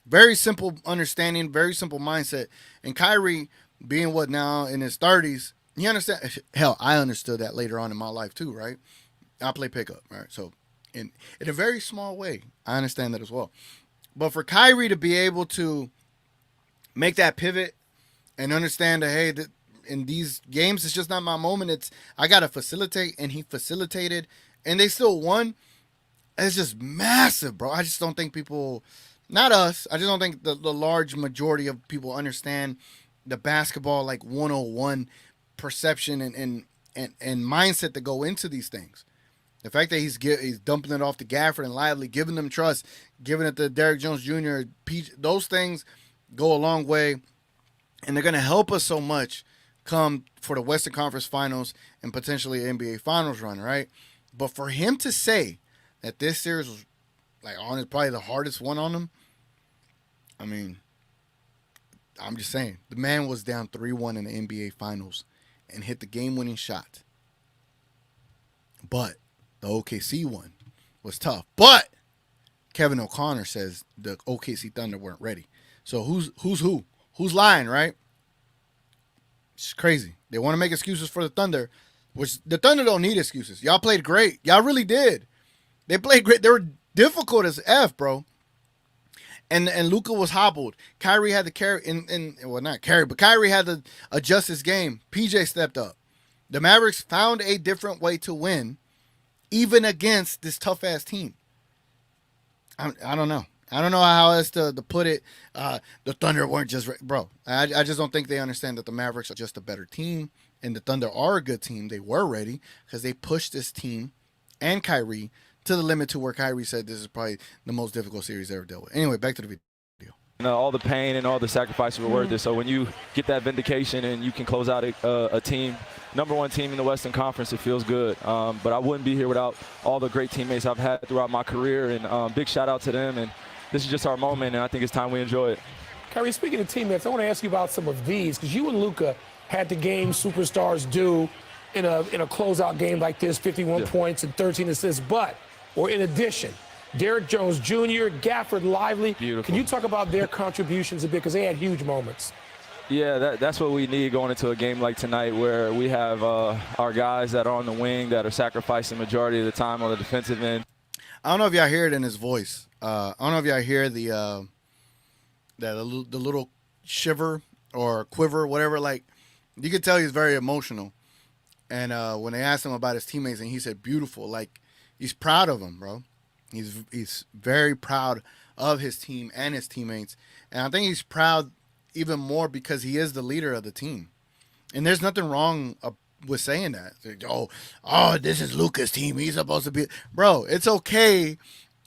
Very simple understanding, very simple mindset. And Kyrie, being what now in his 30s, he understands. Hell, I understood that later on in my life too, right? I play pickup, right? So in a very small way, I understand that as well. But for Kyrie to be able to make that pivot and understand that, hey, in these games, it's just not my moment. I got to facilitate, and he facilitated, and they still won. It's just massive, bro. I just don't think people, not us, I just don't think the large majority of people understand the basketball, like 101 perception and mindset that go into these things. The fact that he's dumping it off to Gafford and Lively, giving them trust, giving it to Derrick Jones Jr., those things go a long way, and they're going to help us so much come for the Western Conference Finals and potentially NBA Finals run, right? But for him to say that this series was probably the hardest one on him, I mean, I'm just saying, the man was down 3-1 in the NBA Finals and hit the game-winning shot. But the OKC one was tough. But Kevin O'Connor says the OKC Thunder weren't ready. So who's who? Who's lying, right? It's crazy. They want to make excuses for the Thunder, which the Thunder don't need excuses. Y'all played great. Y'all really did. They played great. They were difficult as F, bro. And Luka was hobbled. Kyrie had to carry, not carry, but Kyrie had to adjust his game. PJ stepped up. The Mavericks found a different way to win, even against this tough-ass team. I don't know. I don't know how else to put it. The Thunder weren't just bro. I just don't think they understand that the Mavericks are just a better team, and the Thunder are a good team. They were ready because they pushed this team and Kyrie to the limit to where Kyrie said this is probably the most difficult series they ever dealt with. Anyway, back to the video. All the pain and all the sacrifices were worth it. So when you get that vindication and you can close out a team, #1 team in the Western Conference, it feels good. But I wouldn't be here without all the great teammates I've had throughout my career, and big shout out to them. And this is just our moment, and I think it's time we enjoy it. Kyrie, speaking of teammates, I want to ask you about some of these, because you and Luka had the game superstars do in a closeout game like this, 51 points and 13 assists. Or in addition, Derrick Jones Jr., Gafford, Lively. Beautiful. Can you talk about their contributions a bit, because they had huge moments? Yeah, that's what we need going into a game like tonight, where we have our guys that are on the wing that are sacrificing the majority of the time on the defensive end. I don't know if y'all hear it in his voice. I don't know if y'all hear the little shiver or quiver, whatever. Like, you could tell he's very emotional. And when they asked him about his teammates, and he said, "Beautiful." Like, he's proud of them, bro. He's very proud of his team and his teammates. And I think he's proud even more because he is the leader of the team. And there's nothing wrong with saying that. Like, oh, this is Luka's team. He's supposed to be. Bro, it's okay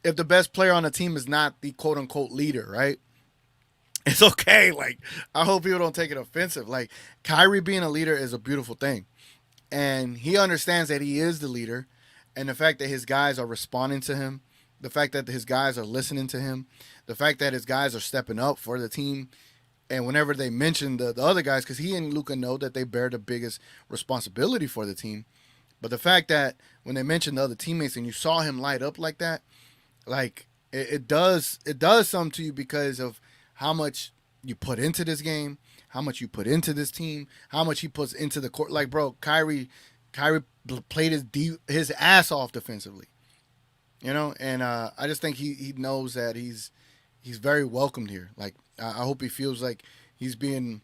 if the best player on the team is not the quote-unquote leader, right? It's okay. Like, I hope people don't take it offensive. Like, Kyrie being a leader is a beautiful thing. And he understands that he is the leader. And the fact that his guys are responding to him, the fact that his guys are listening to him, the fact that his guys are stepping up for the team. And whenever they mention the other guys, because he and Luka know that they bear the biggest responsibility for the team. But the fact that when they mention the other teammates and you saw him light up like that, like, it does something to you because of how much you put into this game, how much you put into this team, how much he puts into the court. Like, bro, Kyrie played his ass off defensively, you know. And I just think he knows that he's very welcomed here. Like, I hope he feels like he's being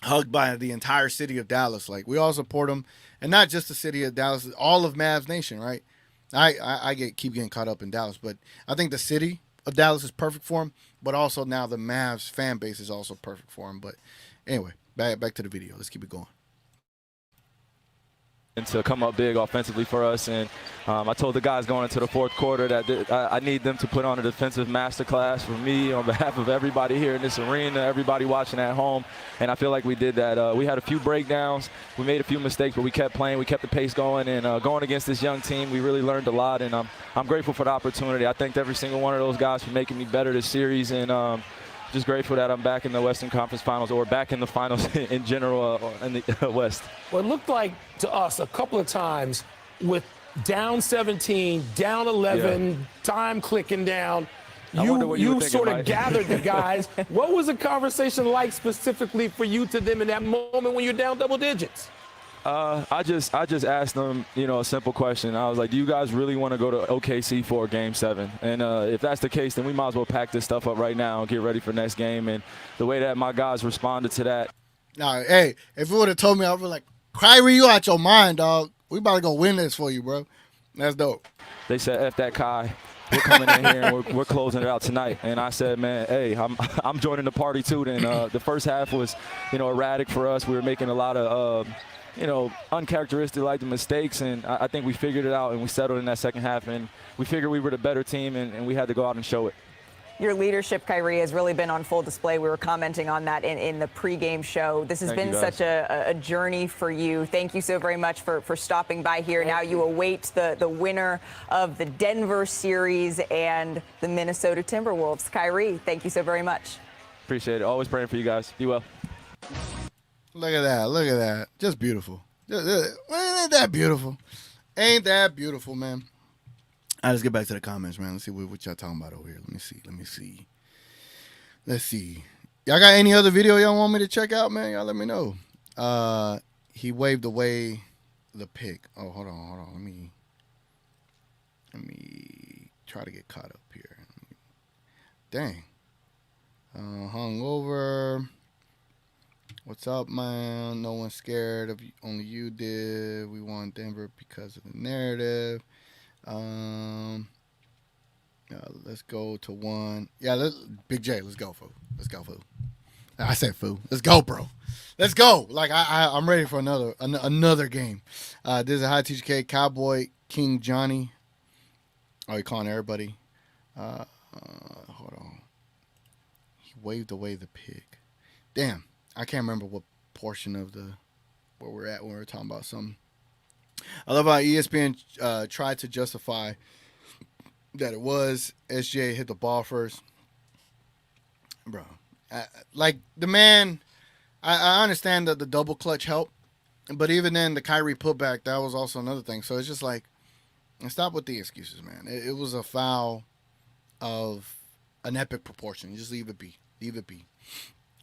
hugged by the entire city of Dallas. Like, we all support him, and not just the city of Dallas, all of Mavs Nation, right? I keep getting caught up in Dallas, but I think the city of Dallas is perfect for him, but also now the Mavs fan base is also perfect for him. But anyway, back to the video. Let's keep it going. And to come up big offensively for us. And I told the guys going into the fourth quarter that I need them to put on a defensive masterclass for me on behalf of everybody here in this arena, everybody watching at home. And I feel like we did that. We had a few breakdowns. We made a few mistakes, but we kept playing. We kept the pace going. And going against this young team, we really learned a lot. And I'm grateful for the opportunity. I thanked every single one of those guys for making me better this series. And just grateful that I'm back in the Western Conference Finals, or back in the finals in general in the West. Well, it looked like to us a couple of times with down 17, down 11, time clicking down, you sort of gathered the guys. What was the conversation like specifically for you to them in that moment when you're down double digits? I just asked them, a simple question. I was like, do you guys really want to go to OKC for Game 7? And if that's the case, then we might as well pack this stuff up right now and get ready for next game. And the way that my guys responded to that. Nah, hey, if you would have told me, I would be like, Kyrie, you out your mind, dog. We about to go win this for you, bro. That's dope. They said, F that Kai. We're coming in here and we're closing it out tonight. And I said, man, hey, I'm joining the party too. Then the first half was, erratic for us. We were making a lot of, uncharacteristic like the mistakes. And I think we figured it out and we settled in that second half. And we figured we were the better team and we had to go out and show it. Your leadership, Kyrie, has really been on full display. We were commenting on that in the pregame show. This has been such a journey for you. Thank you so very much for stopping by here. Now you await the winner of the Denver series and the Minnesota Timberwolves. Kyrie, thank you so very much. Appreciate it. Always praying for you guys. Be well. Look at that. Look at that. Just beautiful. Ain't that beautiful? Ain't that beautiful, man? All right, let's get back to the comments, man. Let's see what y'all talking about over here. Let me see. Y'all got any other video y'all want me to check out, man? Y'all let me know. He waved away the pick. Oh, hold on. Let me try to get caught up here. Dang. Hangover. What's up, man? No one's scared of you. Only you did. We won Denver because of the narrative. Let's go to one. Yeah, Big J, let's go, fool. I said, fool. Let's go, bro. Let's go. Like I'm ready for another game. This is a High Teacher K, Cowboy King Johnny. Oh, you calling everybody? Hold on. He waved away the pick. Damn, I can't remember what portion of where we're at when we were talking about something. I love how ESPN tried to justify that it was SGA hit the ball first. Bro, the man, I understand that the double clutch helped, but even then, the Kyrie putback, that was also another thing. So it's just like, stop with the excuses, man. It was a foul of an epic proportion. Just leave it be.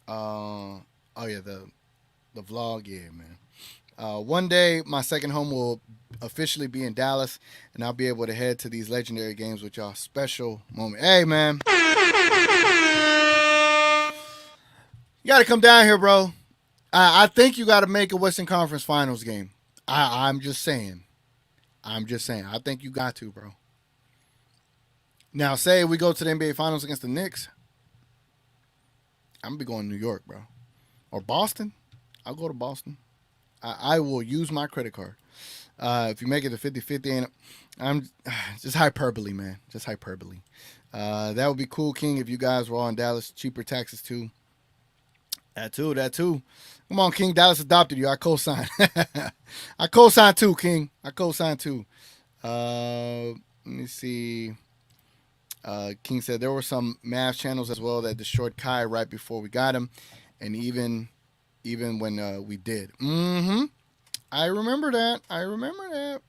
Oh, yeah, the vlog, yeah, man. One day, my second home will officially be in Dallas, and I'll be able to head to these legendary games with y'all. Special moment. Hey, man. You got to come down here, bro. I think you got to make a Western Conference Finals game. I'm just saying. I think you got to, bro. Now, say we go to the NBA Finals against the Knicks. I'm going to be going to New York, bro. Or Boston. I'll go to Boston. I will use my credit card. If you make it to 50-50, I'm just hyperbole, man. Just hyperbole. That would be cool, King, if you guys were all in Dallas. Cheaper taxes, too. That too. Come on, King. Dallas adopted you. I co-sign. I co-sign, too, King. Let me see. King said there were some Mavs channels as well that destroyed Kai right before we got him. And even when we did. I remember that.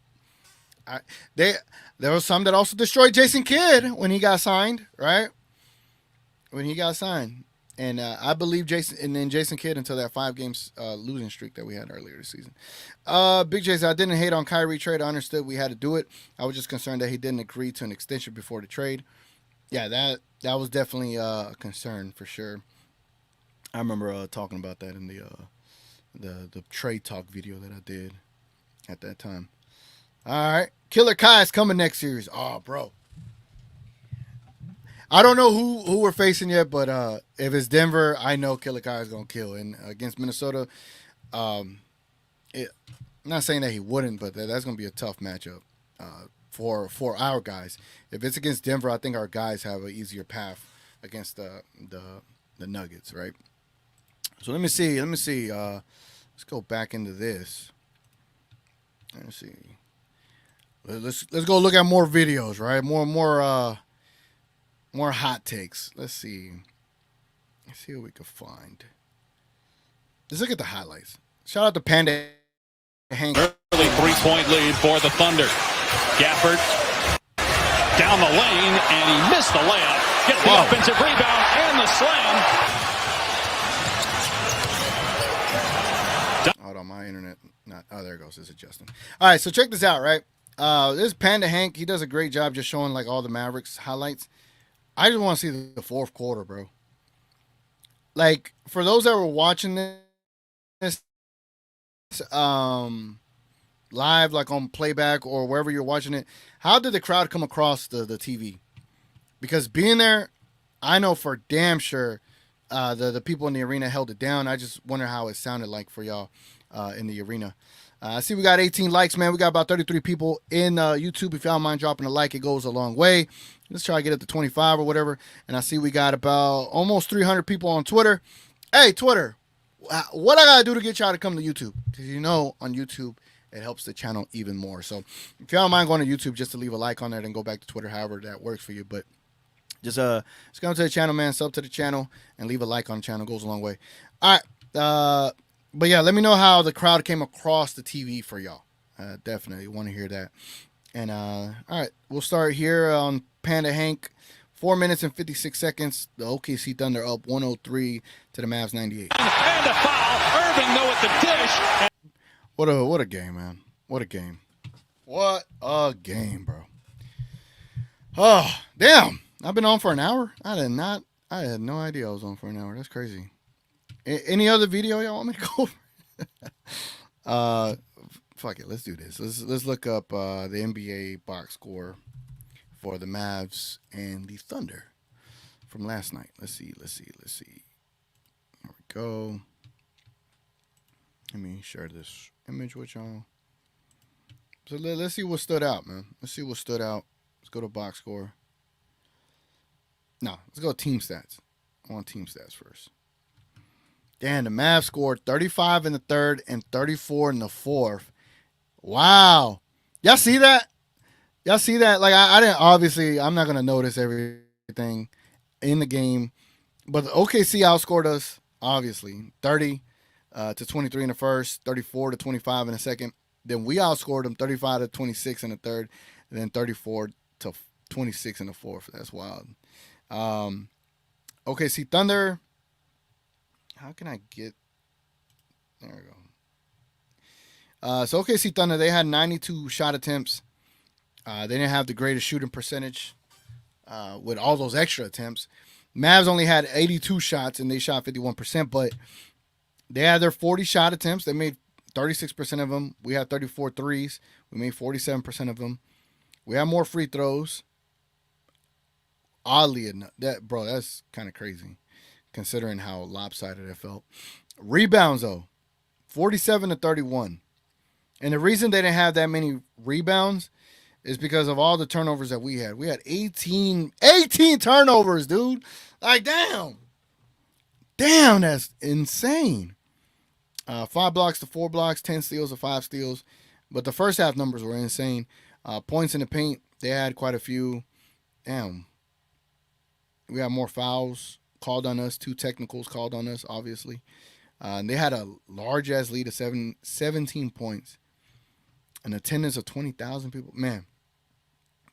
There was some that also destroyed Jason Kidd when he got signed, right? And I believe Jason Kidd until that 5 games losing streak that we had earlier this season. Big J said, I didn't hate on Kyrie trade. I understood we had to do it. I was just concerned that he didn't agree to an extension before the trade. Yeah, that was definitely a concern for sure. I remember talking about that in the trade talk video that I did at that time. All right, Killer Kai is coming next series. Oh, bro. I don't know who we're facing yet, but if it's Denver, I know Killer Kai is gonna kill. And against Minnesota, I'm not saying that he wouldn't, but that's gonna be a tough matchup for our guys. If it's against Denver, I think our guys have an easier path against the Nuggets, right? So let me see. Let's go back into this. Let's see. Let's go look at more videos, right? More hot takes. Let's see what we can find. Let's look at the highlights. Shout out to Panda Hank. Early 3-point lead for the Thunder. Gafford down the lane, and he missed the layup. Gets the offensive rebound and the slam. Hold on, my internet. There it goes. It's adjusting. All right, so check this out, right? This is Panda Hank. He does a great job just showing like all the Mavericks highlights. I just want to see the fourth quarter, bro. Like, for those that were watching this live, like on playback or wherever you're watching it, how did the crowd come across the TV? Because being there, I know for damn sure the people in the arena held it down. I just wonder how it sounded like for y'all in the arena. I see we got 18 likes, man. We got about 33 people in YouTube. If y'all don't mind dropping a like, it goes a long way. Let's try to get up to 25 or whatever. And I see we got about almost 300 people on Twitter. Hey, Twitter, what I got to do to get y'all to come to YouTube? Because you know on YouTube, it helps the channel even more. So if y'all don't mind going to YouTube just to leave a like on there, then go back to Twitter, however that works for you. But just come to the channel, man. Sub to the channel and leave a like on the channel. It goes a long way. All right. But yeah, let me know how the crowd came across the TV for y'all. Definitely want to hear that. And all right, we'll start here on Panda Hank. 4 minutes and 56 seconds. The OKC Thunder up 103 to the Mavs 98. And a foul. Irving though at the dish. What a game, man. What a game. What a game, bro. Oh, damn. I've been on for an hour? I had no idea I was on for an hour. That's crazy. Any other video y'all want me to go over? Fuck it. Let's do this. Let's look up the NBA box score for the Mavs and the Thunder from last night. Let's see. Here we go. Let me share this image with y'all. So let's see what stood out, man. Let's see what stood out. Let's go to box score. No, let's go team stats. I want team stats first. Damn, the Mavs scored 35 in the third and 34 in the fourth. Wow. Y'all see that? Like, I didn't, obviously, I'm not going to notice everything in the game. But the OKC outscored us, obviously. 30 to 23 in the first, 34 to 25 in the second. Then we outscored them 35 to 26 in the third, and then 34 to 26 in the fourth. That's wild. OKC Thunder. How can I get? There we go. So OKC Thunder, they had 92 shot attempts. They didn't have the greatest shooting percentage with all those extra attempts. Mavs only had 82 shots, and they shot 51%, but they had their 40 shot attempts. They made 36% of them. We had 34 threes. We made 47% of them. We had more free throws. Oddly enough, that's kind of crazy considering how lopsided it felt. Rebounds, though, 47 to 31. And the reason they didn't have that many rebounds is because of all the turnovers that we had. We had 18 turnovers, dude. Like, damn. Damn, that's insane. 5 blocks to 4 blocks, 10 steals to 5 steals. But the first half numbers were insane. Points in the paint, they had quite a few. Damn. We had more fouls called on us, 2 technicals called on us, obviously. And they had a large-ass lead of 17 points. An attendance of 20,000 people. Man,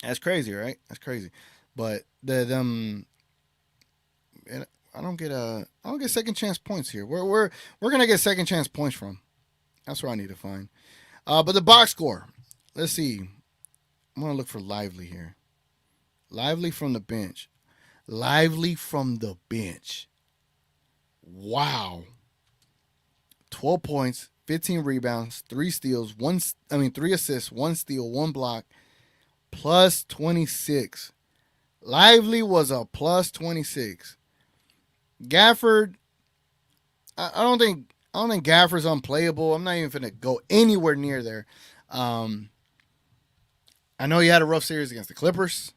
that's crazy, right? That's crazy. But I don't get second chance points here. We're gonna get second chance points from. That's where I need to find. But the box score. Let's see. I'm gonna look for Lively here. Lively from the bench. Wow. 12 points, 15 rebounds, 3 steals, 3 assists, 1 steal, 1 block, plus 26. Lively was a plus 26. Gafford, I don't think Gafford's unplayable. I'm not even gonna go anywhere near there. I know he had a rough series against the Clippers.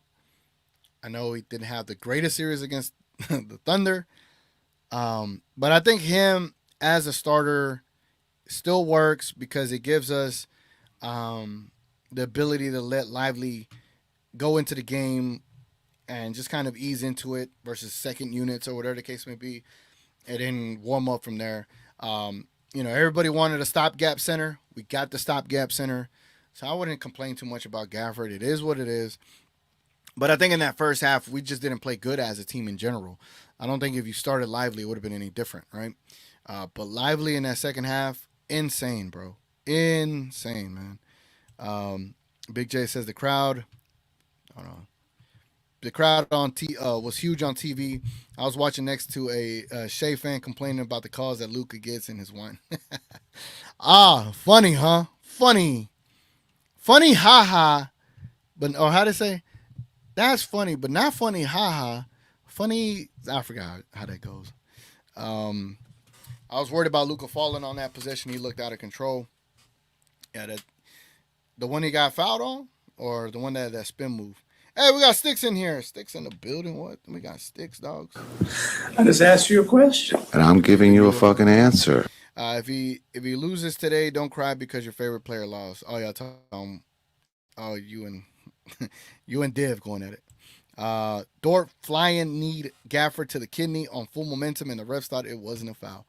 I know he didn't have the greatest series against the Thunder. But I think him as a starter still works because it gives us the ability to let Lively go into the game and just kind of ease into it versus second units or whatever the case may be, and then warm up from there. Everybody wanted a stopgap center. We got the stopgap center. So I wouldn't complain too much about Gafford. It is what it is. But I think in that first half, we just didn't play good as a team in general. I don't think if you started Lively, it would have been any different, right? But Lively in that second half, insane, bro. Insane, man. Big J says the crowd. Hold on. The crowd was huge on TV. I was watching next to a Shea fan complaining about the calls that Luka gets in his wine. Funny, huh? Funny, haha. But how to say? That's funny, but not funny, haha. Funny, I forgot how that goes. I was worried about Luka falling on that possession. He looked out of control. Yeah, the one he got fouled on, or the one that spin move. Hey, we got Sticks in here. Sticks in the building. What? We got Sticks, dogs. I just asked you a question. And I'm giving you a fucking answer. If he loses today, don't cry because your favorite player lost. Oh yeah, you and Div going at it. Dort flying need Gafford to the kidney on full momentum, and the refs thought it wasn't a foul.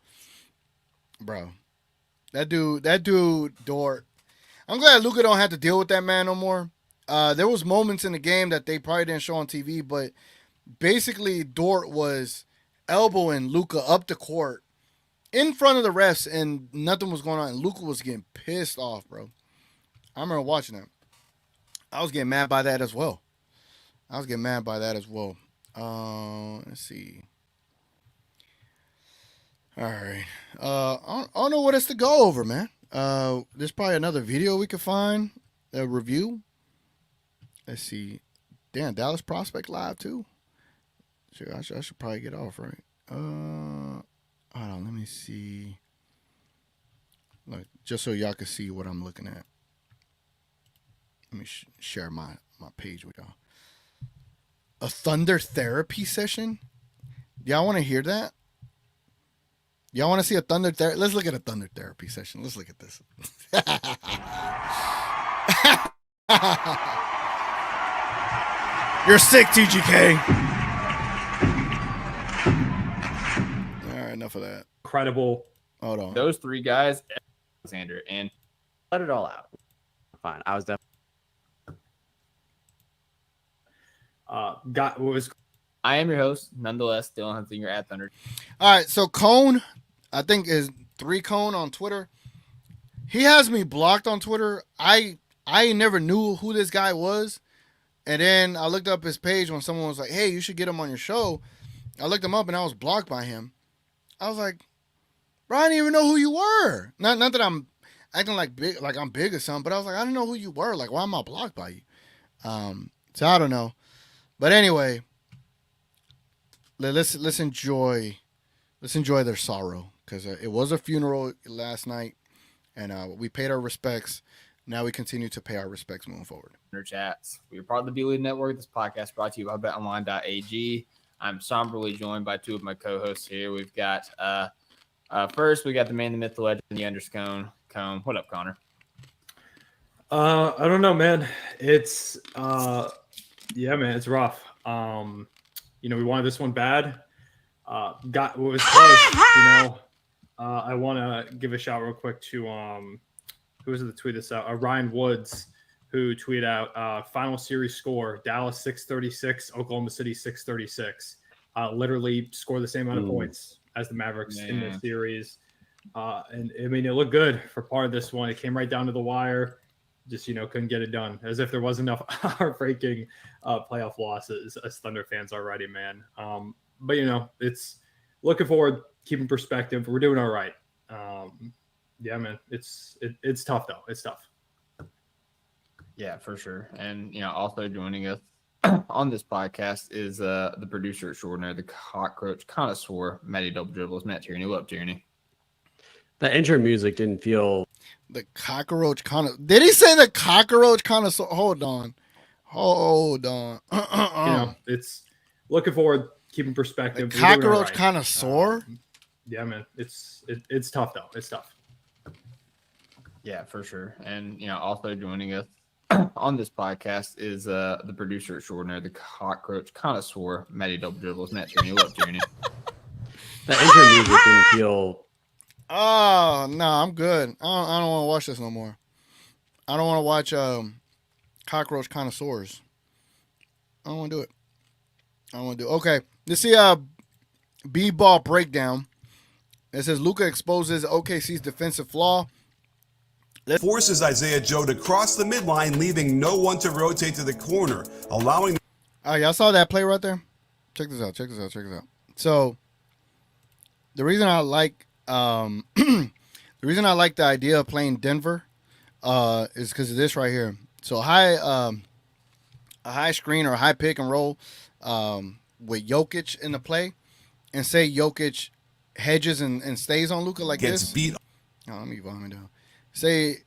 Bro, that dude Dort. I'm glad Luka don't have to deal with that man no more. There was moments in the game that they probably didn't show on TV, but basically Dort was elbowing Luka up the court in front of the refs, and nothing was going on. And Luka was getting pissed off, bro. I remember watching that. I was getting mad by that as well. Let's see. All right. I don't know what else to go over, man. There's probably another video we could find, a review. Let's see. Damn, Dallas Prospect Live too. Sure, I should probably get off, right? Hold on, let me see. Look, just so y'all can see what I'm looking at. Let me share my page with y'all. A Thunder therapy session? Y'all want to hear that? Y'all want to see a Thunder therapy? Let's look at a Thunder therapy session. Let's look at this. You're sick, TGK. All right, enough of that. Incredible. Hold on. Those three guys, Alexander, and Let it all out. Fine. I was definitely. I am your host, nonetheless, Dylan Hunsinger at Thunder. All right, so Cone, I think is 3 Cone on Twitter. He has me blocked on Twitter. I never knew who this guy was. And then I looked up his page when someone was like, hey, you should get him on your show. I looked him up and I was blocked by him. I was like, bro, I didn't even know who you were. Not that I'm acting like I'm big or something, but I was like, I didn't know who you were. Like, why am I blocked by you? So I don't know. But anyway, let's enjoy their sorrow, because it was a funeral last night, and we paid our respects. Now we continue to pay our respects moving forward. Chats. We are part of the B-League Network. This podcast brought to you by BetOnline.ag. I'm somberly joined by 2 of my co-hosts here. We've got first, we got the man, the myth, the legend, the underscone. What up, Connor? I don't know, man. It's man, it's rough. We wanted this one bad. Got what was close, I want to give a shout real quick to who was it that tweeted this out? Ryan Woods, who tweeted out final series score: Dallas 636, Oklahoma City 636. Literally score the same amount of points as the Mavericks in the series. And I mean, it looked good for part of this one. It came right down to the wire. Just, couldn't get it done, as if there wasn't enough heartbreaking playoff losses as Thunder fans already, man. But it's looking forward, keeping perspective. We're doing all right. Man, it's tough though. It's tough. Yeah, for sure. And also joining us on this podcast is the producer extraordinaire, the cockroach connoisseur, Matty Double Dribbles, Matt Tierney. What up, Tierney? The intro music didn't feel. The cockroach connoisseur. Did he say the cockroach connoisseur? Hold on. It's looking forward, keeping perspective. The cockroach connoisseur. Man, it's tough though. It's tough. Yeah, for sure. And also joining us on this podcast is the producer extraordinaire, the cockroach connoisseur, Matty Double Dribbles, Matt Tierney. What up, Tierney? The intro music didn't feel. Oh no, I'm good. I don't want to watch this no more. I don't want to watch cockroach connoisseurs. I don't want to do it. Okay, let's see B-ball breakdown. It says Luka exposes OKC's defensive flaw. Forces Isaiah Joe to cross the midline, leaving no one to rotate to the corner, allowing. All right, y'all saw that play right there? Check this out. So the reason I like the idea of playing Denver is because of this right here. So a high screen or a high pick and roll with Jokic in the play, and say Jokic hedges and stays on Luka like Gets this. beat. Oh, let me vomit down. Say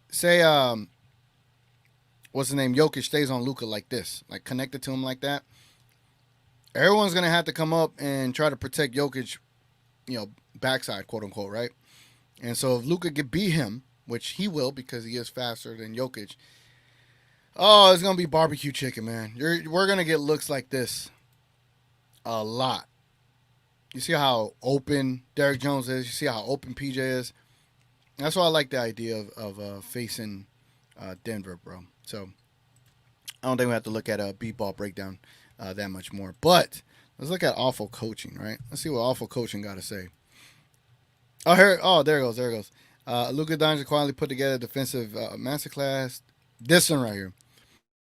what's the name? Jokic stays on Luka like this, like connected to him like that. Everyone's gonna have to come up and try to protect Jokic, backside, quote unquote, right? And so if Luka could beat him, which he will because he is faster than Jokic, oh, it's gonna be barbecue chicken, man. We're gonna get looks like this a lot. You see how open Derek Jones is. You see how open PJ is. That's why I like the idea of facing Denver, bro. So I don't think we have to look at a beat ball breakdown that much more. But let's look at awful coaching, right? Let's see what awful coaching got to say. There it goes. Luka Doncic quietly put together a defensive masterclass. This one right here.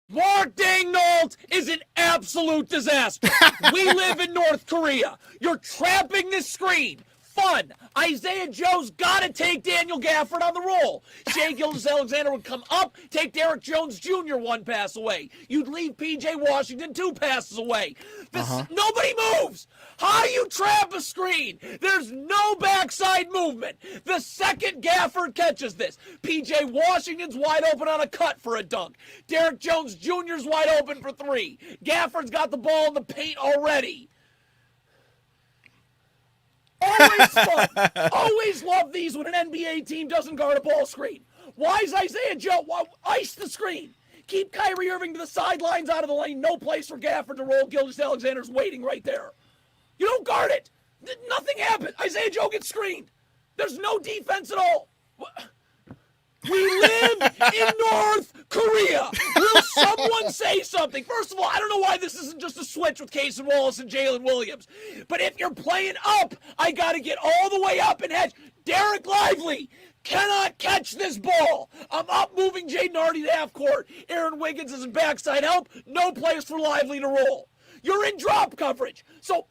Mark Daignault is an absolute disaster. We live in North Korea. You're trapping this screen. Fun. Isaiah Joe's got to take Daniel Gafford on the roll. Shea Gilgeous-Alexander would come up, take Derek Jones Jr. one pass away. You'd leave P.J. Washington 2 passes away. Nobody moves. How do you trap a screen? There's no backside movement. The second Gafford catches this, P.J. Washington's wide open on a cut for a dunk. Derek Jones Jr.'s wide open for 3. Gafford's got the ball in the paint already. Always fun. Always love these when an NBA team doesn't guard a ball screen. Why is Isaiah Joe? Ice the screen. Keep Kyrie Irving to the sidelines out of the lane. No place for Gafford to roll. Gilgeous-Alexander's waiting right there. You don't guard it. Nothing happened. Isaiah Joe gets screened. There's no defense at all. We live in North Korea. Will someone say something? First of all, I don't know why this isn't just a switch with Casey Wallace and Jalen Williams. But if you're playing up, I got to get all the way up and hedge. Derek Lively cannot catch this ball. I'm up moving Jaden Hardy to half court. Aaron Wiggins is in backside help. No place for Lively to roll. You're in drop coverage. So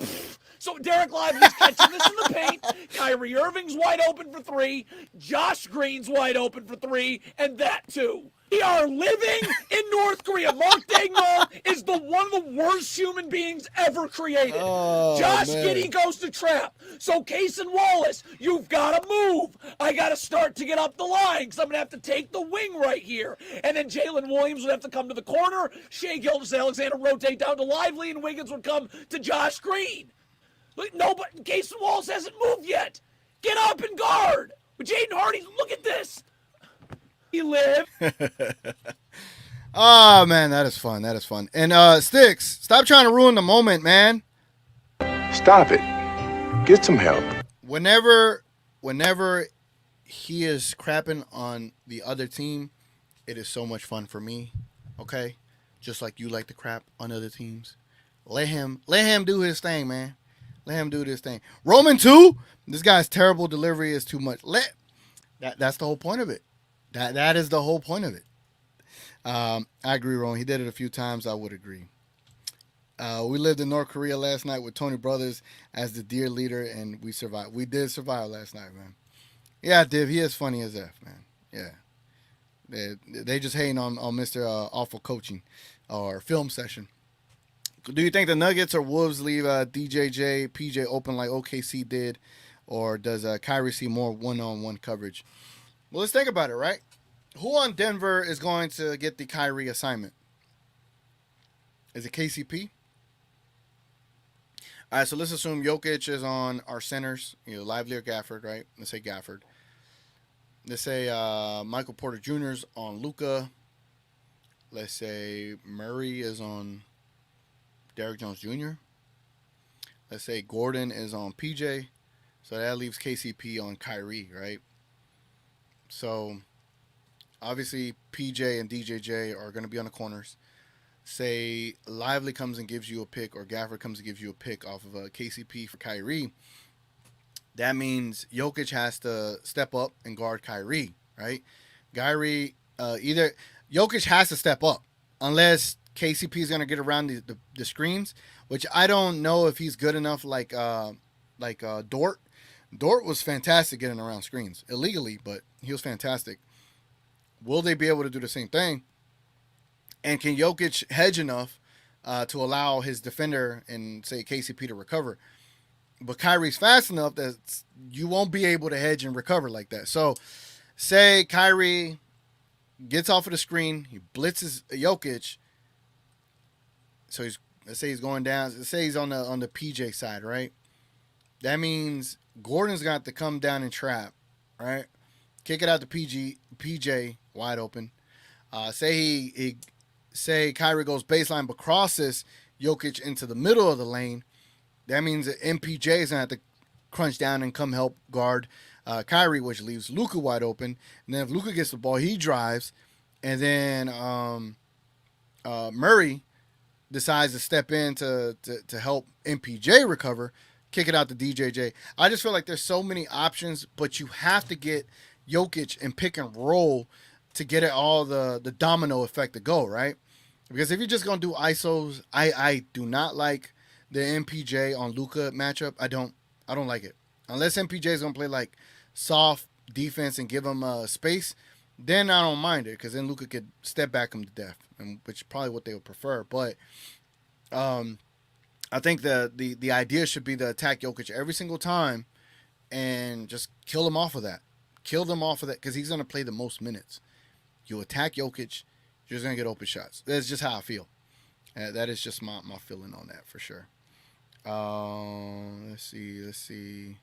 Derek Lively's catching this in the paint. Kyrie Irving's wide open for 3. Josh Green's wide open for 3. And that too. We are living in North Korea. Mark Daignault is one of the worst human beings ever created. Josh Giddey goes to trap. So Case and Wallace, you've got to move. I got to start to get up the line because I'm going to have to take the wing right here. And then Jalen Williams would have to come to the corner. Shea Gilgeous-Alexander rotate down to Lively, and Wiggins would come to Josh Green. Nobody, Case and Wallace hasn't moved yet. Get up and guard. With Jaden Hardy, look at this. He live. Oh, man, that is fun. And Sticks, stop trying to ruin the moment, man. Stop it. Get some help. Whenever he is crapping on the other team, it is so much fun for me. Okay? Just like you like to crap on other teams. Let him do his thing, man. Let him do this thing. Roman 2, this guy's terrible delivery is too much. That's the whole point of it. That is the whole point of it. I agree, Roman. He did it a few times. I would agree. We lived in North Korea last night with Tony Brothers as the dear leader, and we survived. We did survive last night, man. Yeah, Div, he is funny as F, man. Yeah. They just hating on Mr. Awful Coaching or film session. Do you think the Nuggets or Wolves leave DJJ, PJ open like OKC did, or does Kyrie see more one-on-one coverage? Well, let's think about it, right? Who on Denver is going to get the Kyrie assignment? Is it KCP? All right, so let's assume Jokic is on our centers, Lively or Gafford, right? Let's say Gafford. Let's say Michael Porter Jr. is on Luka. Let's say Murray is on Derek Jones Jr. Let's say Gordon is on PJ. So that leaves KCP on Kyrie, right? So obviously PJ and DJJ are going to be on the corners. Say Lively comes and gives you a pick, or Gafford comes and gives you a pick off of a KCP for Kyrie. That means Jokic has to step up and guard Kyrie, right? Jokic has to step up unless KCP is gonna get around the screens, which I don't know if he's good enough like Dort. Dort was fantastic getting around screens illegally, but he was fantastic. Will they be able to do the same thing? And can Jokic hedge enough to allow his defender and say KCP to recover? But Kyrie's fast enough that you won't be able to hedge and recover like that. So say Kyrie gets off of the screen, he blitzes Jokic. So let's say he's going down. Let's say he's on the PJ side, right? That means Gordon's got to come down and trap, right? Kick it out to PJ wide open. Say Kyrie goes baseline but crosses Jokic into the middle of the lane. That means that MPJ is gonna have to crunch down and come help guard Kyrie, which leaves Luka wide open. And then if Luka gets the ball, he drives, and then Murray decides to step in to help MPJ recover, kick it out to DJJ. I just feel like there's so many options, but you have to get Jokic and pick and roll to get it all the domino effect to go, right? Because if you're just going to do ISOs, I do not like the MPJ on Luka matchup. I don't like it. Unless MPJ is going to play like soft defense and give him space, then I don't mind it, because then Luka could step back him to death, which is probably what they would prefer. But I think the idea should be to attack Jokic every single time and just kill him off of that. Kill them off of that, because he's going to play the most minutes. You attack Jokic, you're just going to get open shots. That's just how I feel. That is just my feeling on that for sure. Let's see.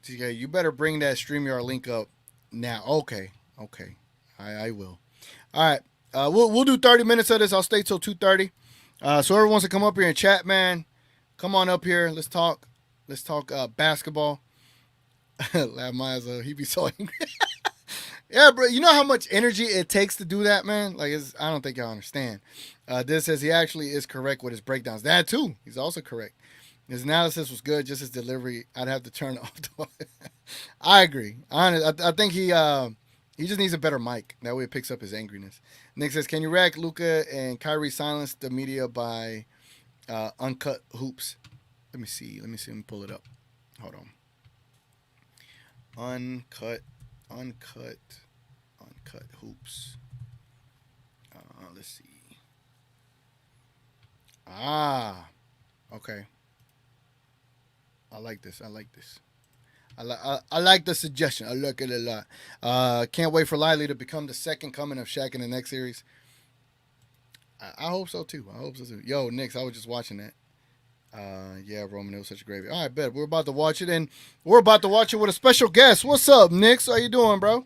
TK, you better bring that StreamYard link up now. Okay. I will. All right. We'll do 30 minutes of this. I'll stay till 2:30. So whoever wants to come up here and chat, man, come on up here. Let's talk. Basketball. Laugh Miles, he be so angry. Yeah, bro. You know how much energy it takes to do that, man? Like, I don't think y'all understand. This says he actually is correct with his breakdowns. That too. He's also correct. His analysis was good, just his delivery, I'd have to turn off. I agree. I think he just needs a better mic. That way it picks up his angriness. Nick says, can you react Luka and Kyrie silence the media by uncut hoops? Let me see. Let me pull it up. Hold on. Uncut hoops. Let's see. Okay. I like this. I like the suggestion. I like it a lot. Can't wait for Lively to become the second coming of Shaq in the next series. I hope so too. Yo, Knicks, I was just watching that. Yeah, Roman, it was such a great. All right, bet. We're about to watch it, and we're about to watch it with a special guest. What's up, Knicks? How you doing, bro?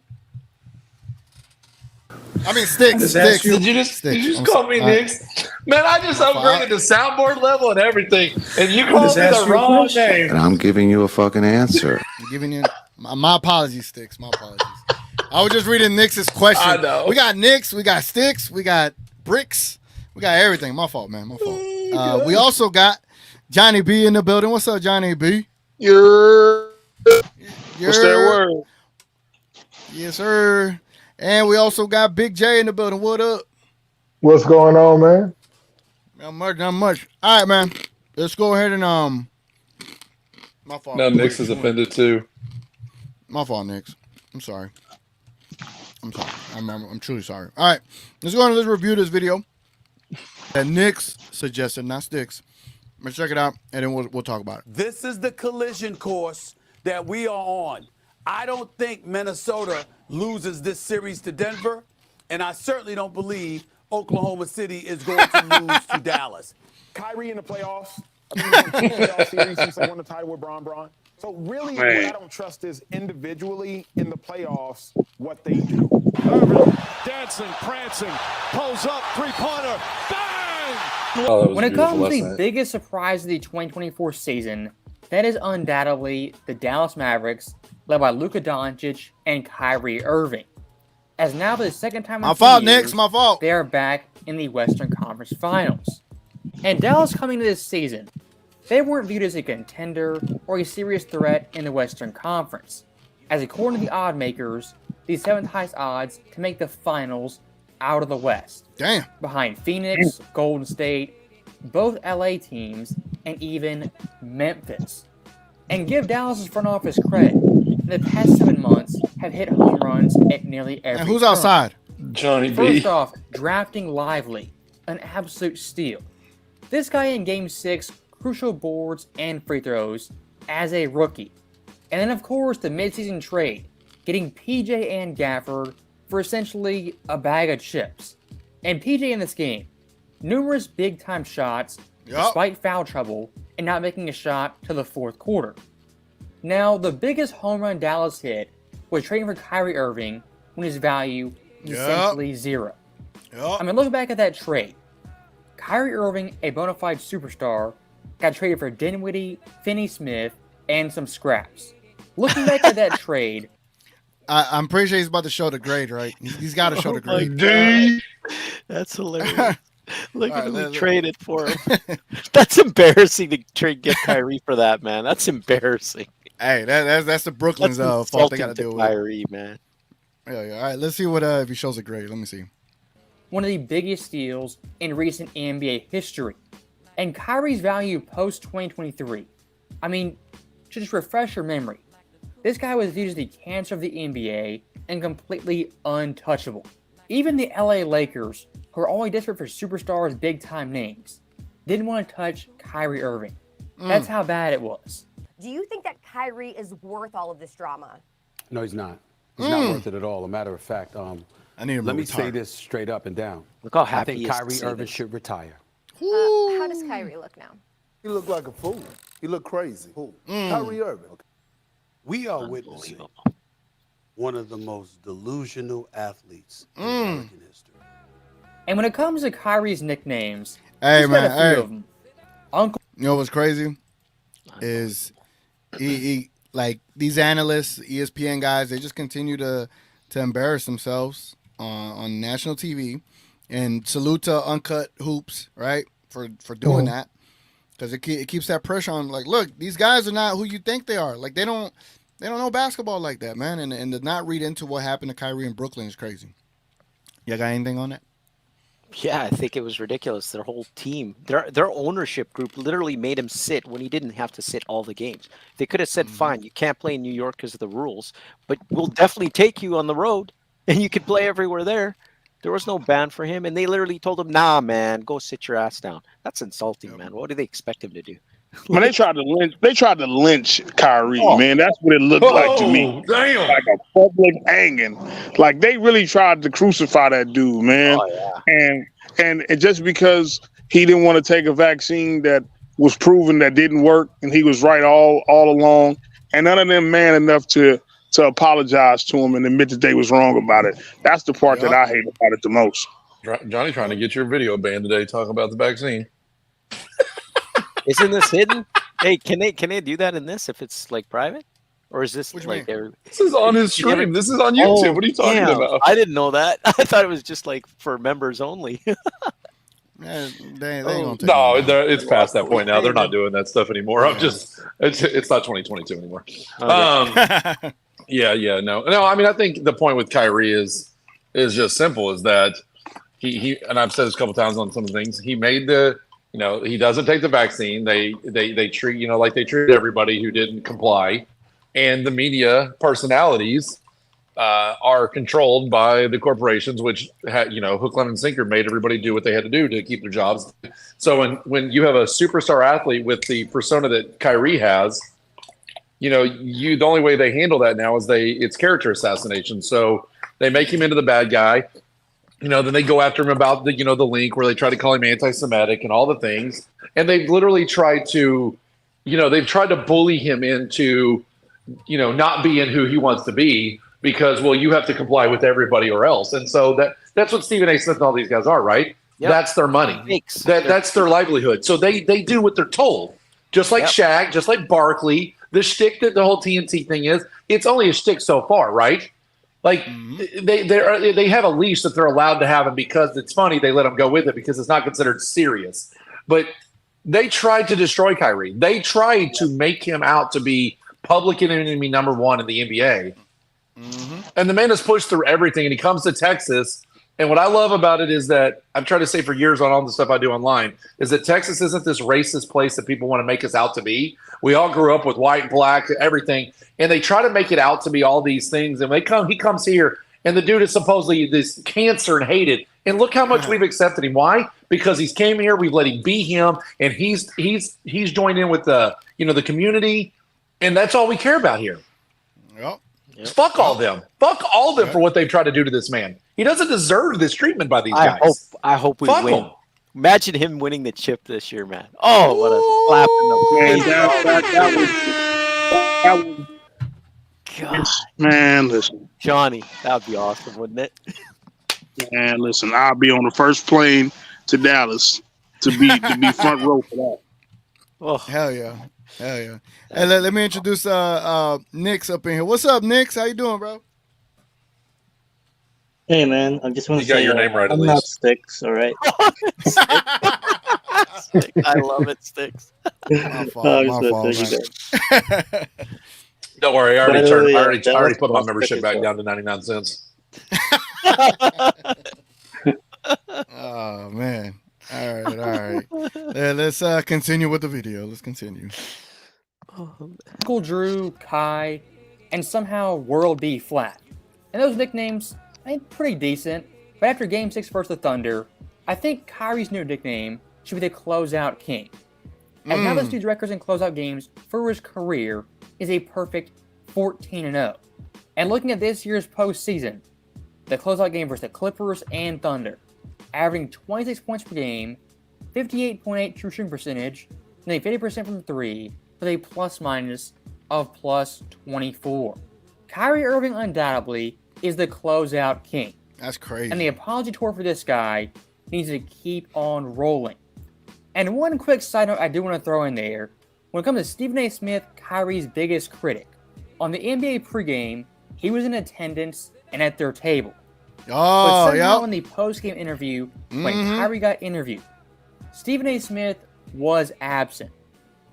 I mean, Sticks. Did you just call me Knicks? Man, I just upgraded the soundboard level and everything, and you called me the wrong name. And I'm giving you a fucking answer. I'm giving you my apologies, Sticks. My apologies. I was just reading Knicks' question. I know. We got Knicks, we got Sticks, we got Bricks, we got everything. My fault, man. My fault. We also got Johnny B in the building. What's up, Johnny B? What's that word? Yes, sir. And we also got Big J in the building. What up? What's going on, man? Not much. All right, man. Let's go ahead and my fault. Now Knicks is offended too. My fault, Knicks. I'm sorry. I'm truly sorry. All right. Let's go ahead and let's review this video that Knicks suggested, not Sticks. Let's check it out, and then we'll talk about it. This is the collision course that we are on. I don't think Minnesota loses this series to Denver, and I certainly don't believe Oklahoma City is going to lose to Dallas. Kyrie in the playoffs. I mean, he's won the playoff series since they won the title with Braun. So really, what I don't trust is individually in the playoffs what they do. Irving, dancing, prancing, pulls up, three-pointer, bang! When it comes to the biggest surprise of the 2024 season, that is undoubtedly the Dallas Mavericks, led by Luka Doncic and Kyrie Irving. As now for the second time in 2 years, my fault. They are back in the Western Conference Finals. And Dallas coming to this season, they weren't viewed as a contender or a serious threat in the Western Conference, as according to the odd makers, the 7th highest odds to make the finals out of the West. Damn. Behind Phoenix, Golden State, both LA teams, and even Memphis. And give Dallas' front office credit. In the past 7 months, have hit home runs at nearly every And who's turn. outside? Johnny B. First off, drafting Lively, an absolute steal. This guy in Game 6, crucial boards and free throws as a rookie. And then, of course, the midseason trade, getting PJ and Gafford for essentially a bag of chips. And PJ in this game, numerous big-time shots, despite foul trouble, and not making a shot till the fourth quarter. Now, the biggest home run Dallas hit was trading for Kyrie Irving when his value is essentially zero. I mean, look back at that trade. Kyrie Irving, a bona fide superstar, got traded for Dinwiddie, Finney-Smith, and some scraps. Looking back at that trade, I'm pretty sure he's about to show the grade, right? He's got to show the grade. That's hilarious. Look at who we traded for him. That's embarrassing to get Kyrie for that, man. That's embarrassing. Hey, that's the Brooklyn's fault they got to deal with. Kyrie, man. Yeah. All right, let's see what if he shows a grade. Let me see. One of the biggest steals in recent NBA history. And Kyrie's value post-2023. I mean, to just refresh your memory, this guy was viewed as the cancer of the NBA and completely untouchable. Even the LA Lakers, who are always desperate for superstars, big-time names, didn't want to touch Kyrie Irving. That's how bad it was. Do you think that Kyrie is worth all of this drama? No, he's not. He's not worth it at all. A matter of fact, I need him let to me retire. say this straight up and down. Look how I happy think he is to Kyrie say Irving this. should retire. How does Kyrie look now? He looked like a fool. He looked crazy. Kyrie Irving. We are witnessing one of the most delusional athletes in American history. And when it comes to Kyrie's nicknames, Hey, he's got man, a few hey. of them. Uncle. You know what's crazy? Is he like these analysts, ESPN guys, they just continue to embarrass themselves on national TV, and salute to Uncut Hoops, right, for doing that, because it keeps that pressure on. Like, look, these guys are not who you think they are. Like, they don't know basketball like that, man. And to not read into what happened to Kyrie in Brooklyn is crazy. You got anything on that? Yeah, I think it was ridiculous. Their whole team, their ownership group literally made him sit when he didn't have to sit all the games. They could have said, fine, you can't play in New York because of the rules, but we'll definitely take you on the road and you could play everywhere there. There was no ban for him. And they literally told him, nah, man, go sit your ass down. That's insulting, man. What do they expect him to do? Man, they tried to lynch Kyrie, man. That's what it looked like to me. Damn. Like a public hanging. Like they really tried to crucify that dude, man. And just because he didn't want to take a vaccine that was proven that didn't work, and he was right all along, and none of them man enough to apologize to him and admit that they was wrong about it. That's the part that I hate about it the most. Johnny trying to get your video banned today talking about the vaccine. Isn't this hidden? Hey, can they do that in this if it's like private? Or is this like This is on his stream. This is on YouTube. What are you talking about? I didn't know that. I thought it was just like for members only. They ain't gonna take No, it's past that point now. They're not doing that stuff anymore. It's not 2022 anymore. No. I mean, I think the point with Kyrie is just simple. Is that he and I've said this a couple times on some of the things. He made he doesn't take the vaccine. They treat like they treated everybody who didn't comply, and the media personalities are controlled by the corporations, which hook, line, and sinker made everybody do what they had to do to keep their jobs. So when you have a superstar athlete with the persona that Kyrie has, the only way they handle that now is it's character assassination. So they make him into the bad guy. Then they go after him about the link where they try to call him anti-Semitic and all the things. And they've literally tried to, bully him into, not being who he wants to be because, you have to comply with everybody or else. And so that's what Stephen A. Smith and all these guys are, right? Yep. That's their money. That's their livelihood. So they do what they're told. Just like Shaq, just like Barkley, the shtick that the whole TNT thing is, it's only a shtick so far, right? Like they have a leash that they're allowed to have, and because it's funny, they let them go with it because it's not considered serious. But they tried to destroy Kyrie. They tried to make him out to be public enemy number one in the NBA. And the man has pushed through everything, and he comes to Texas, And what I love about it is that I've tried to say for years on all the stuff I do online is that Texas isn't this racist place that people want to make us out to be. We all grew up with white, black, everything, and they try to make it out to be all these things. And he comes here, and the dude is supposedly this cancer and hated. And look how much we've accepted him. Why? Because he's came here, we've let him be him, and he's joined in with the community, and that's all we care about here. Yep. Fuck all them. Fuck all of them for what they've tried to do to this man. He doesn't deserve this treatment by these guys. I hope we Fuck win. him. Imagine him winning the chip this year, man. Oh, what a slap in the face. That was God. Man, listen. Johnny, that would be awesome, wouldn't it? Man, listen. I'll be on the first plane to Dallas to be front row for that. Oh. Hell yeah. Hey, let me introduce Nix up in here. What's up, Nix? How you doing, bro? Hey, man. I just want to You got say your name right, at I'm least. not Sticks, all right? I love it, Sticks. My fault, man. Don't worry, I By already the way, I already put my Dallas membership Sticks back is down to 99 cents. Oh man. All right. Let's continue with the video. Let's continue. Uncle Drew, Kai, and somehow World B Flat. And those nicknames ain't pretty decent, but after Game 6 versus the Thunder, I think Kyrie's new nickname should be the Closeout King. As now this dude's records in closeout games for his career is a perfect 14-0. And looking at this year's postseason, the closeout game versus the Clippers and Thunder, averaging 26 points per game, 58.8 true shooting percentage, and 50% from 3, with a plus-minus of plus 24. Kyrie Irving undoubtedly is the closeout king. That's crazy. And the apology tour for this guy needs to keep on rolling. And one quick side note I do want to throw in there, when it comes to Stephen A. Smith, Kyrie's biggest critic, on the NBA pregame, he was in attendance and at their table. But somehow in the post-game interview, when Kyrie got interviewed, Stephen A. Smith was absent.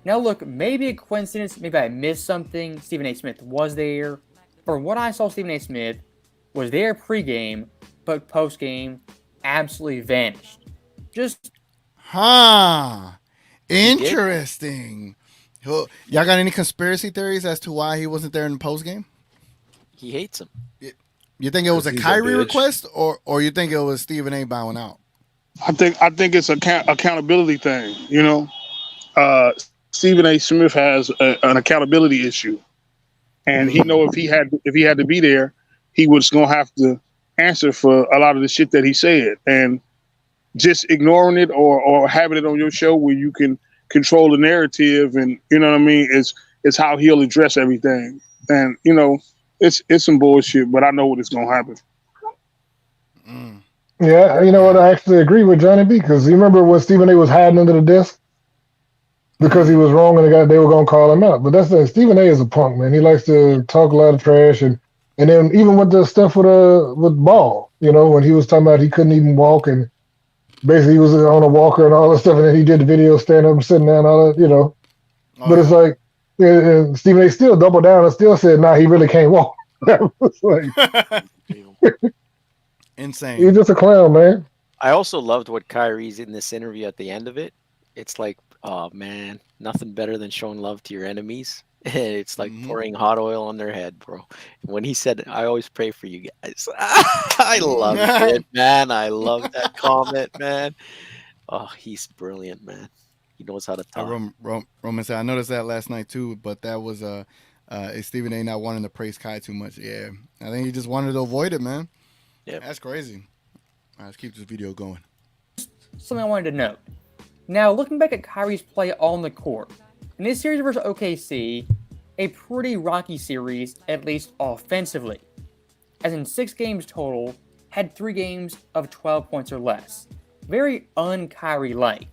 Now look, maybe a coincidence, maybe I missed something, Stephen A. Smith was there. From what I saw, Stephen A. Smith was there pregame, but postgame absolutely vanished. Just... Interesting. Y'all got any conspiracy theories as to why he wasn't there in the postgame? He hates him. You think it was a He's a Kyrie bitch. request, or you think it was Stephen A. bowing out? I think it's an accountability thing. You know, Stephen A. Smith has an accountability issue, and he know if he had to be there, he was gonna have to answer for a lot of the shit that he said, and just ignoring it or having it on your show where you can control the narrative, and you know what I mean, is how he'll address everything. And you know, it's some bullshit, but I know what is gonna happen. Yeah, you know what? I actually agree with Johnny B, because you remember when Stephen A. was hiding under the desk because he was wrong and they were going to call him out. But that's the Stephen A. is a punk, man. He likes to talk a lot of trash, and then even with the stuff with Ball, you know, when he was talking about he couldn't even walk, and basically he was on a walker and all that stuff, and then he did the video standing up and sitting down, all that, you know. But it's like Stephen A. still doubled down and still said, "Nah, he really can't walk." That was like. Insane. He's just a clown, man. I also loved what Kyrie's in this interview at the end of it. It's like, oh man, nothing better than showing love to your enemies. It's like pouring hot oil on their head, bro. When he said, "I always pray for you guys," I love it, man. I love that comment, man. Oh, he's brilliant, man. He knows how to talk. Roman said, I noticed that last night too, but that was Stephen A. not wanting to praise Kai too much. Yeah, I think he just wanted to avoid it, man. Yep. That's crazy. All right, let's keep this video going. Something I wanted to note. Now, looking back at Kyrie's play on the court, in this series versus OKC, a pretty rocky series, at least offensively. As in 6 games total, had 3 games of 12 points or less. Very un-Kyrie-like.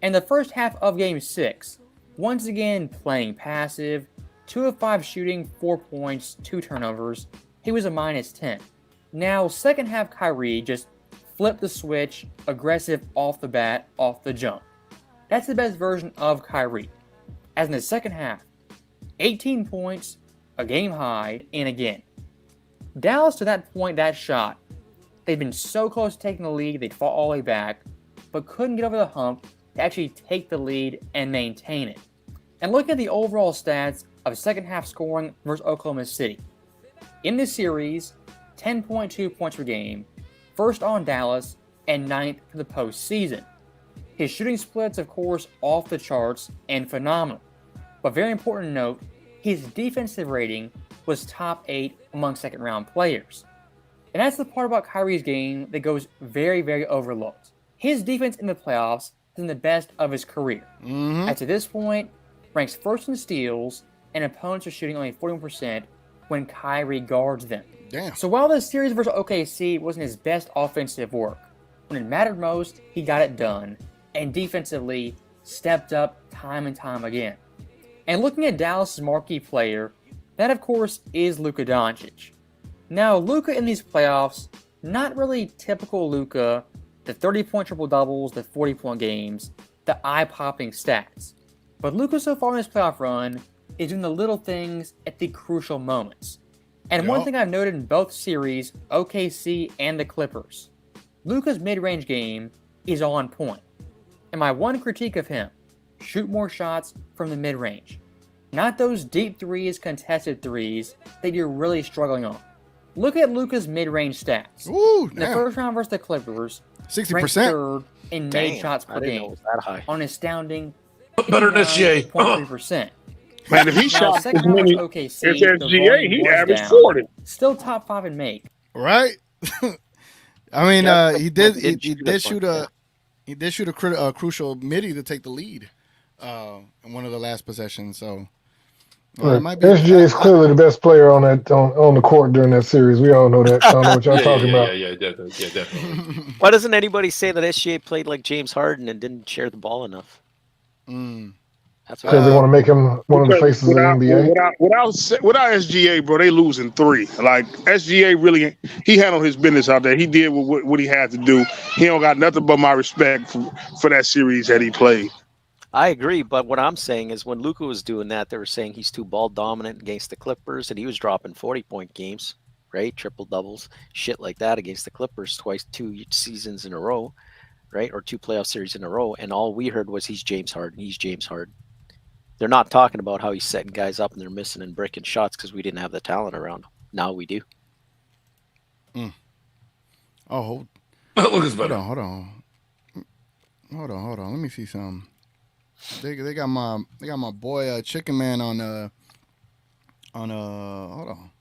And the first half of Game 6, once again playing passive, 2 of 5 shooting, 4 points, 2 turnovers, he was a -10. Now, second half Kyrie just flipped the switch, aggressive off the bat, off the jump. That's the best version of Kyrie. As in the second half, 18 points, a game high, and again. Dallas to that point, that shot, they'd been so close to taking the lead, they'd fought all the way back, but couldn't get over the hump to actually take the lead and maintain it. And looking at the overall stats of second half scoring versus Oklahoma City. In this series, 10.2 points per game, first on Dallas, and 9th for the postseason. His shooting splits, of course, off the charts and phenomenal. But very important to note, his defensive rating was top 8 among second round players. And that's the part about Kyrie's game that goes very, very overlooked. His defense in the playoffs has been the best of his career. And to this point, ranks first in steals, and opponents are shooting only 41% when Kyrie guards them. Damn. So while this series versus OKC wasn't his best offensive work, when it mattered most, he got it done, and defensively stepped up time and time again. And looking at Dallas' marquee player, that of course is Luka Doncic. Now, Luka in these playoffs, not really typical Luka, the 30-point triple-doubles, the 40-point games, the eye-popping stats. But Luka so far in this playoff run is doing the little things at the crucial moments. And one thing I've noted in both series, OKC and the Clippers, Luka's mid-range game is on point. And my one critique of him, shoot more shots from the mid-range. Not those deep threes, contested threes that you're really struggling on. Look at Luka's mid-range stats. Ooh, in the first round versus the Clippers, 60%. ranked third in made shots per game on an astounding better than SGA. 0.3%. Man, if he shot as many as SGA, he averaged 40. Still top 5 in make. Right? I mean, he did shoot a crucial midi to take the lead in one of the last possessions. So SGA is clearly the best player on the court during that series. We all know that. I don't know what y'all talking about. Yeah, definitely. Why doesn't anybody say that SGA played like James Harden and didn't share the ball enough? That's because they want to make him one of the faces of the NBA. Without SGA, bro, they losing 3. Like SGA really, he handled his business out there. He did what he had to do. He don't got nothing but my respect for that series that he played. I agree, but what I'm saying is when Luka was doing that, they were saying he's too ball dominant against the Clippers, and he was dropping 40-point games, right? Triple doubles, shit like that against the Clippers twice, 2 seasons in a row, right? Or 2 playoff series in a row, and all we heard was he's James Harden. He's James Harden. They're not talking about how he's setting guys up and they're missing and breaking shots because we didn't have the talent around him. Now we do. Oh, Luka's better. Hold on. Let me see something. They got my boy Chicken Man on hold on.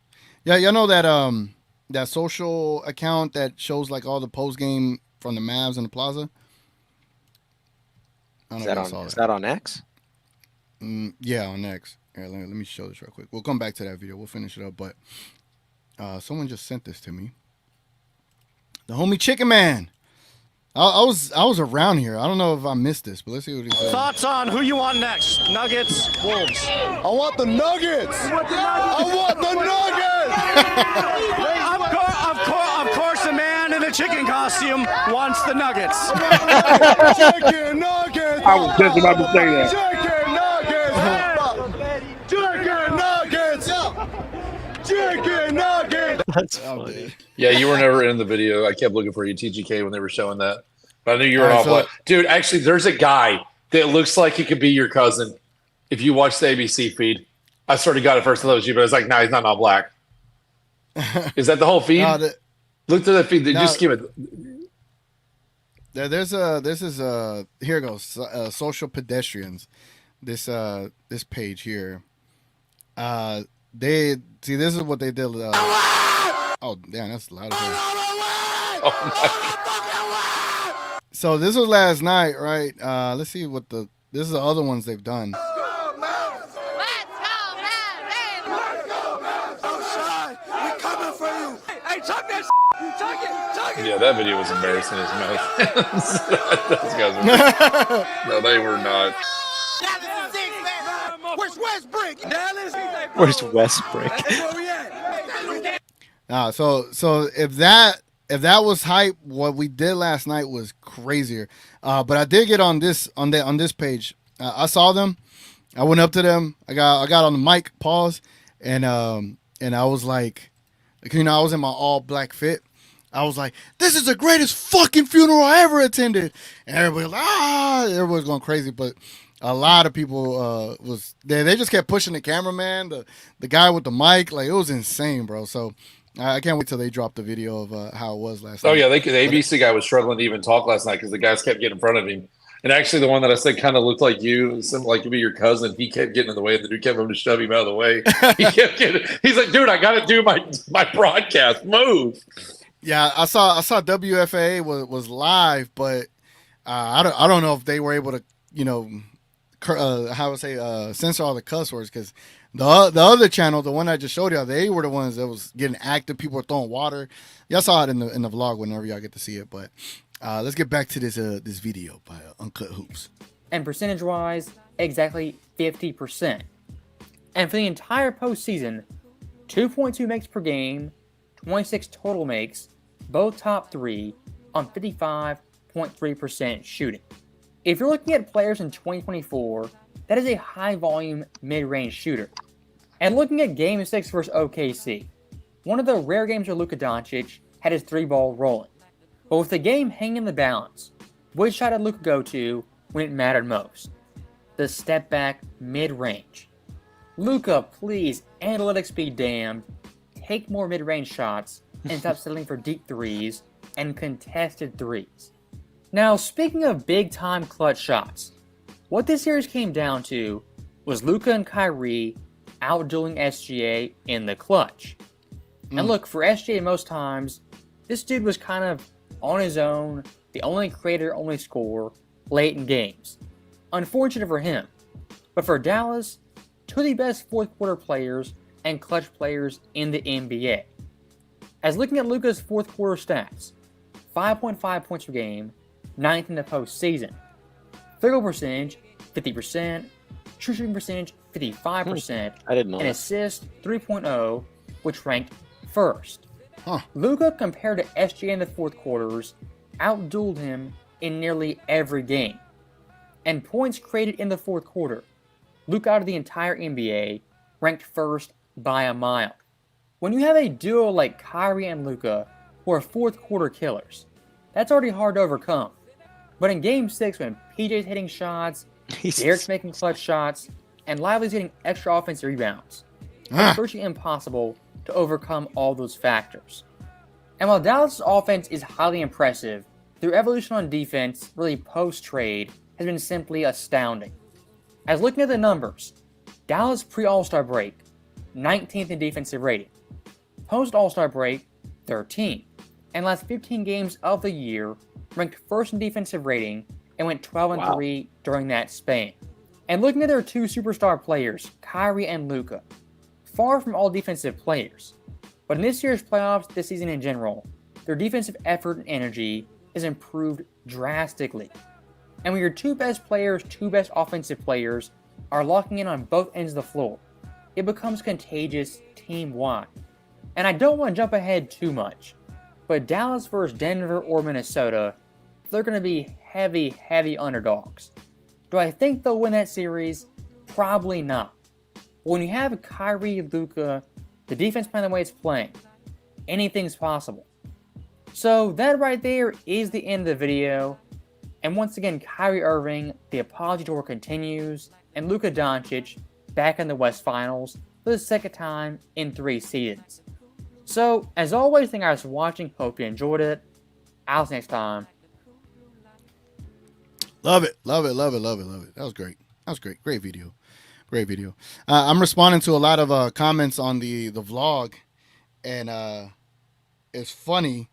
Yeah, you know that social account that shows like all the post game from the Mavs and the Plaza. Is that on X? Yeah, on X. Here, let me show this real quick. We'll come back to that video. We'll finish it up, but someone just sent this to me. The homie Chicken Man. I was around here. I don't know if I missed this, but let's see what he said. Thoughts on who you want next? Nuggets, Wolves. I want the Nuggets. I want the Nuggets. Of course, a man in a chicken costume wants the Nuggets. Chicken Nuggets. I was just about to say that. Chicken Nuggets. Chicken Nuggets. That's funny. Yeah, you were never in the video. I kept looking for you, TGK, when they were showing that. But I knew you were offline. Dude, actually, there's a guy that looks like he could be your cousin if you watch the ABC feed. I sort of got it first. I thought it was you, but I was like, nah, he's not all black. Is that the whole feed? Look to the feed. Just skim it. Here it goes. Social pedestrians. This page here. They see, this is what they did. Oh damn, that's loud as hell. Oh my. So this was last night, right? Let's see what this is the other ones they've done. Yeah, that video was embarrassing as mouth. Those guys were no, they were not. Where's Westbrook? Dallas? Where's Westbrook? So if that was hype, what we did last night was crazier. But I did get on this page. I saw them. I went up to them. I got on the mic, pause, and I was like, I was in my all black fit. I was like, this is the greatest fucking funeral I ever attended. And everybody's like, everybody's going crazy. But a lot of people was there. They just kept pushing the cameraman, the guy with the mic. Like, it was insane, bro. So I can't wait till they drop the video of how it was last night. Oh yeah, the ABC guy was struggling to even talk last night because the guys kept getting in front of him. And actually, the one that I said kind of looked like you, seemed like you'd be your cousin. He kept getting in the way, and the dude kept having to shove him out of the way. He's like, "Dude, I got to do my broadcast. Move." Yeah, I saw WFA was live, but I don't know if they were able to, censor all the cuss words, because the other channel, the one I just showed y'all, they were the ones that was getting active. People were throwing water. Y'all saw it in the vlog whenever y'all get to see it, but. Let's get back to this video by Uncut Hoops. And percentage-wise, exactly 50%. And for the entire postseason, 2.2 makes per game, 26 total makes, both top 3 on 55.3% shooting. If you're looking at players in 2024, that is a high-volume mid-range shooter. And looking at Game 6 versus OKC, one of the rare games where Luka Doncic had his 3-ball rolling. But with the game hanging in the balance, which shot did Luka go to when it mattered most? The step back mid-range. Luka, please, analytics be damned. Take more mid-range shots and stop settling for deep threes and contested threes. Now, speaking of big-time clutch shots, what this series came down to was Luka and Kyrie outdueling SGA in the clutch. And look, for SGA most times, this dude was kind of on his own, the only creator, only scorer, late in games. Unfortunate for him. But for Dallas, two of the best fourth quarter players and clutch players in the NBA. As looking at Luka's fourth quarter stats, 5.5 points per game, 9th in the postseason. Field goal percentage, 50%. True shooting percentage, 55%. I didn't know and that. assist, 3.0, which ranked first. Luka, compared to SGA in the fourth quarters, outdueled him in nearly every game. And points created in the fourth quarter, Luka out of the entire NBA, ranked first by a mile. When you have a duo like Kyrie and Luka, who are fourth quarter killers, that's already hard to overcome. But in Game 6, when PJ's hitting shots, Derek's making clutch shots, and Lively's getting extra offensive rebounds, it's virtually impossible to overcome all those factors. And while Dallas' offense is highly impressive, their evolution on defense, really post-trade, has been simply astounding. As looking at the numbers, Dallas pre-All-Star break, 19th in defensive rating. Post-All-Star break, 13th. And last 15 games of the year, ranked first in defensive rating and went 12-3 during that span. And looking at their two superstar players, Kyrie and Luka, far from all defensive players. But in this year's playoffs, this season in general, their defensive effort and energy has improved drastically. And when your two best players, two best offensive players, are locking in on both ends of the floor, it becomes contagious team-wide. And I don't want to jump ahead too much, but Dallas versus Denver or Minnesota, they're going to be heavy, heavy underdogs. Do I think they'll win that series? Probably not. When you have Kyrie, Luka, the defense playing the way it's playing, anything's possible. So that right there is the end of the video. And once again, Kyrie Irving, the apology tour continues, and Luka Doncic back in the West Finals for the second time in 3 seasons. So, as always, thank you guys for watching. Hope you enjoyed it. I'll see you next time. Love it. That was great. Great video. I'm responding to a lot of comments on the vlog, and it's funny.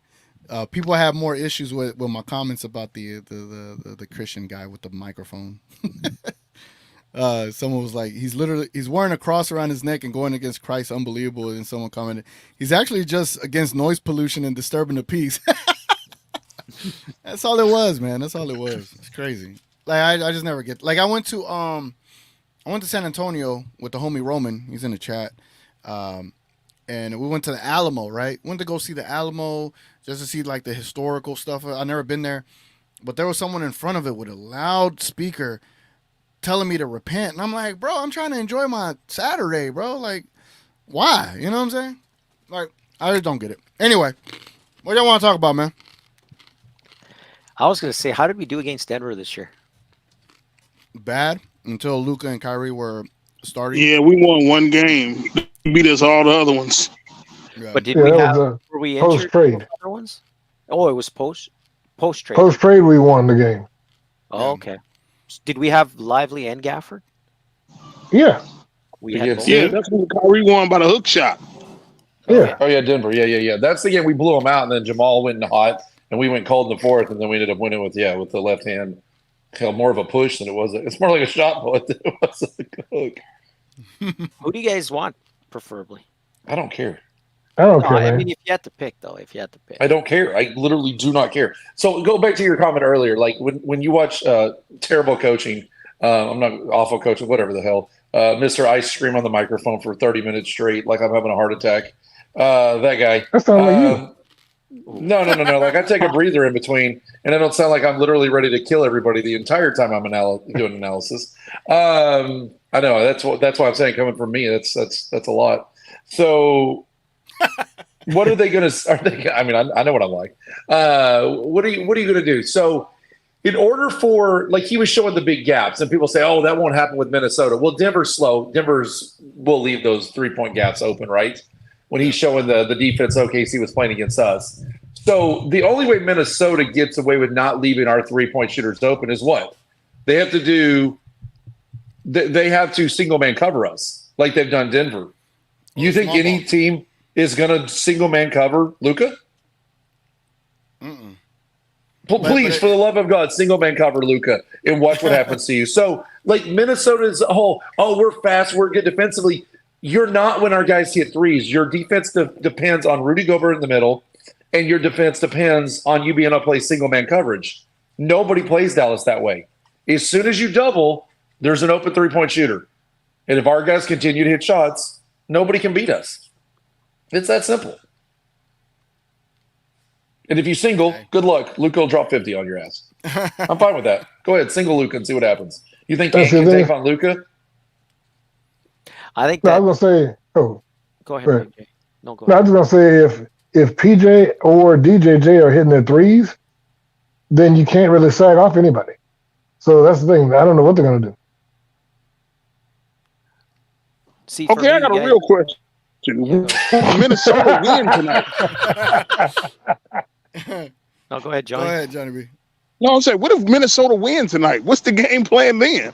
People have more issues with my comments about the Christian guy with the microphone. Someone was like, he's wearing a cross around his neck and going against Christ, unbelievable. And someone commented, he's actually just against noise pollution and disturbing the peace. That's all it was, man. That's all it was. It's crazy. Like I just never get. Like I went to San Antonio with the homie Roman. He's in the chat. And we went to the Alamo, right? Went to go see the Alamo just to see like the historical stuff. I've never been there, but there was someone in front of it with a loud speaker telling me to repent. And I'm like, bro, I'm trying to enjoy my Saturday, bro. Like, why? You know what I'm saying? Like, I just don't get it. Anyway, What y'all want to talk about, man? I was going to say, how did we do against Denver this year? Bad until Luka and Kyrie were starting. Yeah, we won one game. Beat us all the other ones. Yeah. But did Yeah, we that have? was Were we post injured? trade. Other ones? Oh, it was post trade. Post trade, we won the game. Oh, okay. Did we have Lively and Gafford? Yeah. We had both. Yeah, that's when Kyrie won by the hook shot. Yeah. Oh yeah, Denver. Yeah. That's the game we blew them out, and then Jamal went in hot, and we went cold in the fourth, and then we ended up winning with the left hand. Hell, more of a push than it was. It's more like a shot put than it was a hook. Who do you guys want, preferably? I don't care. I don't No, care, I man. mean, if you had to pick, though, if you had to pick. I don't care. I literally do not care. So go back to your comment earlier. Like when you watch terrible coaching, I'm not awful coaching, whatever the hell. Mr. Ice scream on the microphone for 30 minutes straight, like I'm having a heart attack. That guy. That sounds like you. No. Like I take a breather in between, and I don't sound like I'm literally ready to kill everybody the entire time I'm doing analysis. I know that's why I'm saying coming from me, that's a lot. So, what are they going to? Are they? I mean, I know what I'm like. What are you going to do? So, in order for he was showing the big gaps, and people say, "Oh, that won't happen with Minnesota." Well, Denver's slow. Denver's will leave those 3-point gaps open, right? When he's showing the defense OKC was playing against us. So the only way Minnesota gets away with not leaving our 3-point shooters open is what? They have to do – they have to single-man cover us like they've done Denver. You think any team is going to single-man cover Luka? Please, for the love of God, single-man cover Luka and watch what happens to you. So, Minnesota as a whole, we're fast, we're good defensively – you're not when our guys hit threes. Your defense depends on Rudy Gobert in the middle, and your defense depends on you being able to play single-man coverage. Nobody plays Dallas that way. As soon as you double, there's an open 3-point shooter. And if our guys continue to hit shots, nobody can beat us. It's that simple. And if you single, good luck. Luka will drop 50 on your ass. I'm fine with that. Go ahead, single Luka and see what happens. You think Ant can take on Luka? I think I was gonna say. Oh, go ahead. Right. PJ. No, go I ahead. was gonna say if PJ or DJJ are hitting their threes, then you can't really sag off anybody. So that's the thing. I don't know what they're gonna do. See, okay, I got a real question. Minnesota win tonight. No, go ahead, Johnny. Go ahead, Johnny B. No, I'm saying, what if Minnesota win tonight? What's the game plan then?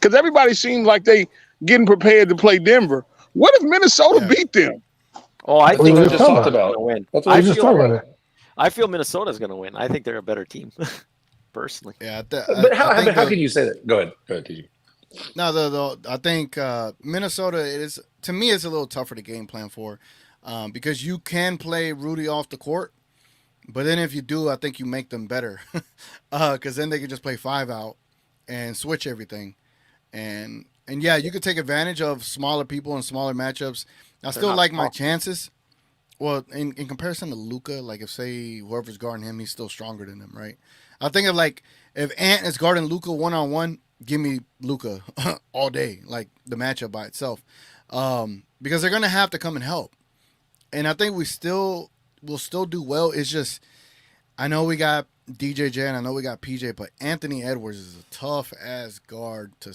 Because everybody seems like they getting prepared to play Denver. What if Minnesota beat them? Oh, I think we Minnesota's just talked going about. to win. That's what we just talked about. I feel Minnesota's going to win. I think they're a better team, personally. Yeah, but how can you say that? Go ahead, TG. No, I think Minnesota to me it's a little tougher to game plan for, because you can play Rudy off the court, but then if you do, I think you make them better, because then they can just play 5 out and switch everything, and yeah, you could take advantage of smaller people and smaller matchups. I still like my chances. Well, in comparison to Luka, if say whoever's guarding him, he's still stronger than him, right? I think of if Ant is guarding Luka 1-on-1, give me Luka all day, the matchup by itself, because they're gonna have to come and help, and I think we'll still do well. It's just I know we got DJJ and I know we got PJ, but Anthony Edwards is a tough ass guard to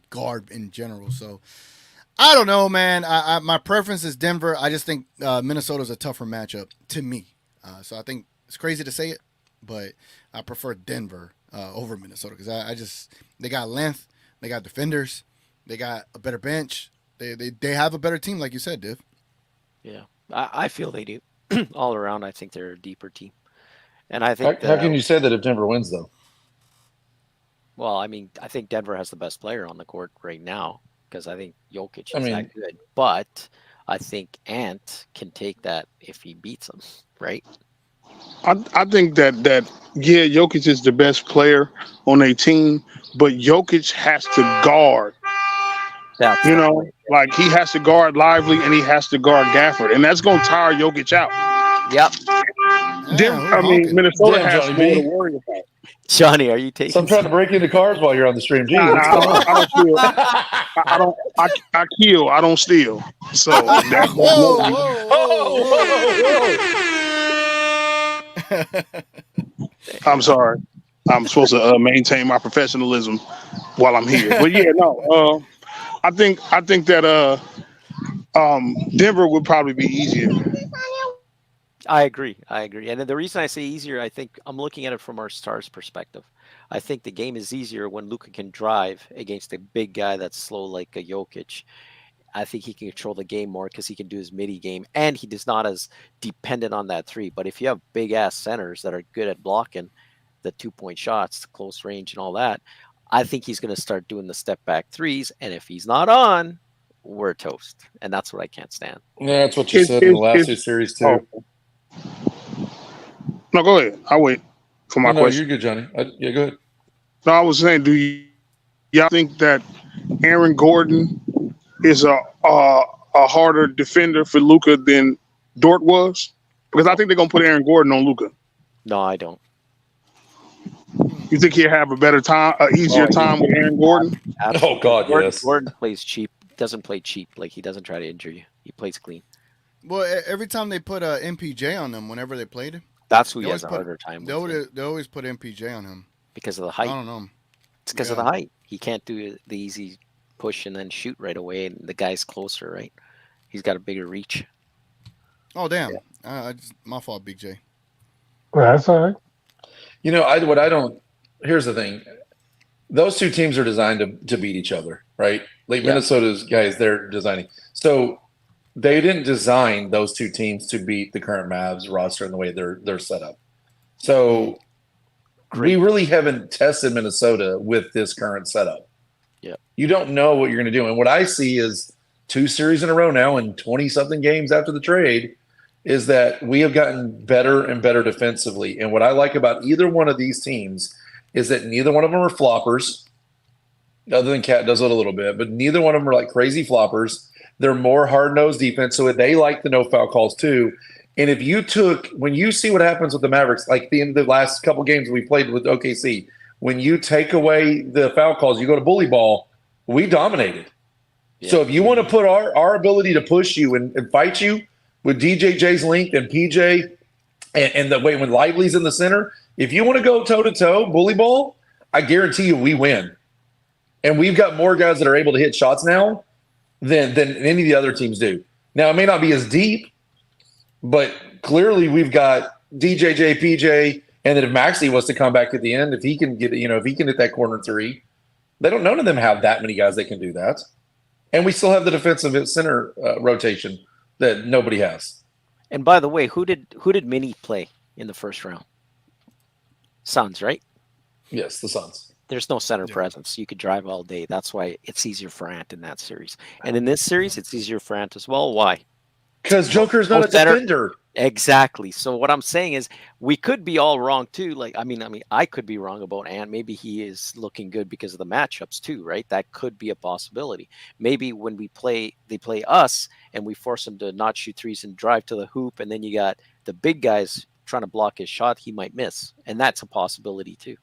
guard in general. So I don't know, man. My preference is Denver. I just think Minnesota's a tougher matchup to me. So I think it's crazy to say it, but I prefer Denver over Minnesota because they got length, they got defenders, they got a better bench, they have a better team, like you said, Div. Yeah, I feel they do. All around, I think they're a deeper team, and I think. How can you say that if Denver wins, though? Well, I mean, I think Denver has the best player on the court right now because I think Jokic is that good. But I think Ant can take that if he beats him, right? I think that Jokic is the best player on a team, but Jokic has to guard. He has to guard Lively and he has to guard Gafford, and that's going to tire Jokic out. Yep. Minnesota has more to worry about. Johnny, are you taking? So I'm trying to break into cars while you're on the stream. Gee, what's going on? I kill. I don't steal. So that's whoa. I'm sorry. I'm supposed to maintain my professionalism while I'm here. But yeah, no. I think that Denver would probably be easier. I agree. And the reason I say easier, I think I'm looking at it from our Stars perspective. I think the game is easier when Luka can drive against a big guy that's slow like a Jokic. I think he can control the game more because he can do his midi game, and he is not as dependent on that three. But if you have big ass centers that are good at blocking the 2-point shots, close range, and all that, I think he's going to start doing the step back threes. And if he's not on, we're toast, and that's what I can't stand. Yeah, that's what you said in the last 2 series too. No, go ahead. I'll wait for my No, question. you're good, Johnny. Yeah, go ahead. No, I was saying, do y'all think that Aaron Gordon is a harder defender for Luka than Dort was? Because I think they're gonna put Aaron Gordon on Luka. No, I don't. You think he'll have a better time, easier time with Aaron Gordon? Oh God, yes. Gordon plays cheap. Doesn't play cheap. Like, he doesn't try to injure you. He plays clean. Well, every time they put MPJ on them, whenever they played him, that's who he has a harder time with. They always put MPJ on him because of the height. I don't know. It's because of the height. He can't do the easy push and then shoot right away, and the guy's closer, right? He's got a bigger reach. Oh damn! Yeah. My fault, Big J. That's all right. You know, I don't. Here's the thing: those two teams are designed to beat each other, right? Like Minnesota's guys, they're designing. So they didn't design those two teams to beat the current Mavs roster in the way they're set up. So we really haven't tested Minnesota with this current setup. Yeah, you don't know what you're going to do, and what I see is 2 series in a row now, and 20-something games after the trade, is that we have gotten better and better defensively. And what I like about either one of these teams is that neither one of them are floppers. Other than Cat does it a little bit, but neither one of them are like crazy floppers. They're more hard-nosed defense, so they like the no-foul calls too. And if you when you see what happens with the Mavericks, like the last couple games we played with OKC, when you take away the foul calls, you go to bully ball, we dominated. Yeah. So if you want to put our ability to push you and fight you with DJJ's length and PJ and the way when Lively's in the center, if you want to go toe-to-toe bully ball, I guarantee you we win. And we've got more guys that are able to hit shots now than any of the other teams do. Now, it may not be as deep, but clearly we've got DJJ, PJ, and then if Maxey wants to come back at the end, if he can get, if he can hit that corner three, none of them have that many guys that can do that. And we still have the defensive center rotation that nobody has. And by the way, who did Mini play in the first round? Suns, right? Yes, the Suns. There's no center presence. You could drive all day. That's why it's easier for Ant in that series. And in this series, it's easier for Ant as well. Why? Because Joker's not a defender. Exactly. So what I'm saying is we could be all wrong too. Like, I mean, I could be wrong about Ant. Maybe he is looking good because of the matchups too, right? That could be a possibility. Maybe when they play us and we force him to not shoot threes and drive to the hoop, and then you got the big guys trying to block his shot, he might miss. And that's a possibility too.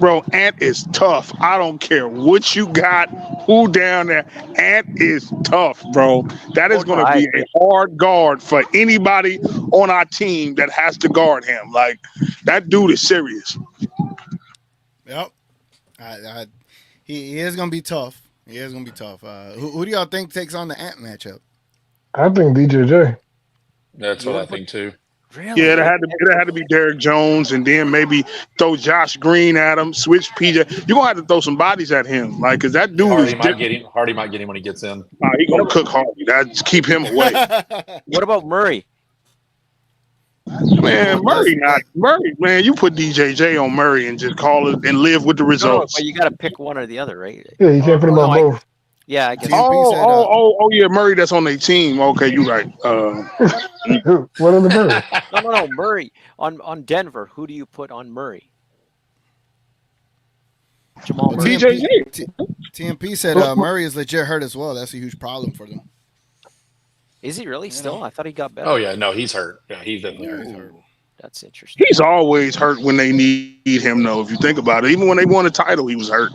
Bro, Ant is tough. I don't care what you got, who down there. Ant is tough, bro. That is going to be a hard guard for anybody on our team that has to guard him. Like, that dude is serious. Yep. He is going to be tough. He is going to be tough. Who do y'all think takes on the Ant matchup? I think DJJ. That's what I think too. Really? Yeah, it had to be Derek Jones, and then maybe throw Josh Green at him, switch PJ. You're gonna have to throw some bodies at him, like, because that dude Hardy might get him when he gets in. He's gonna cook Hardy. That's keep him away. What about Murray? Man, Murray, man. You put DJJ on Murray and just call it and live with the results. But you got to pick one or the other, right? Yeah, you can't put him on both. Yeah, I guess. Oh, yeah, Murray. That's on their team. Okay, you're right. What on the Murray? No, Murray on Denver. Who do you put on Murray? Jamal Murray. TMP said Murray is legit hurt as well. That's a huge problem for them. Is he really still? I thought he got better. Oh yeah, no, he's hurt. Yeah, he's definitely hurt. That's interesting. He's always hurt when they need him, though. If you think about it, even when they won a title, he was hurt.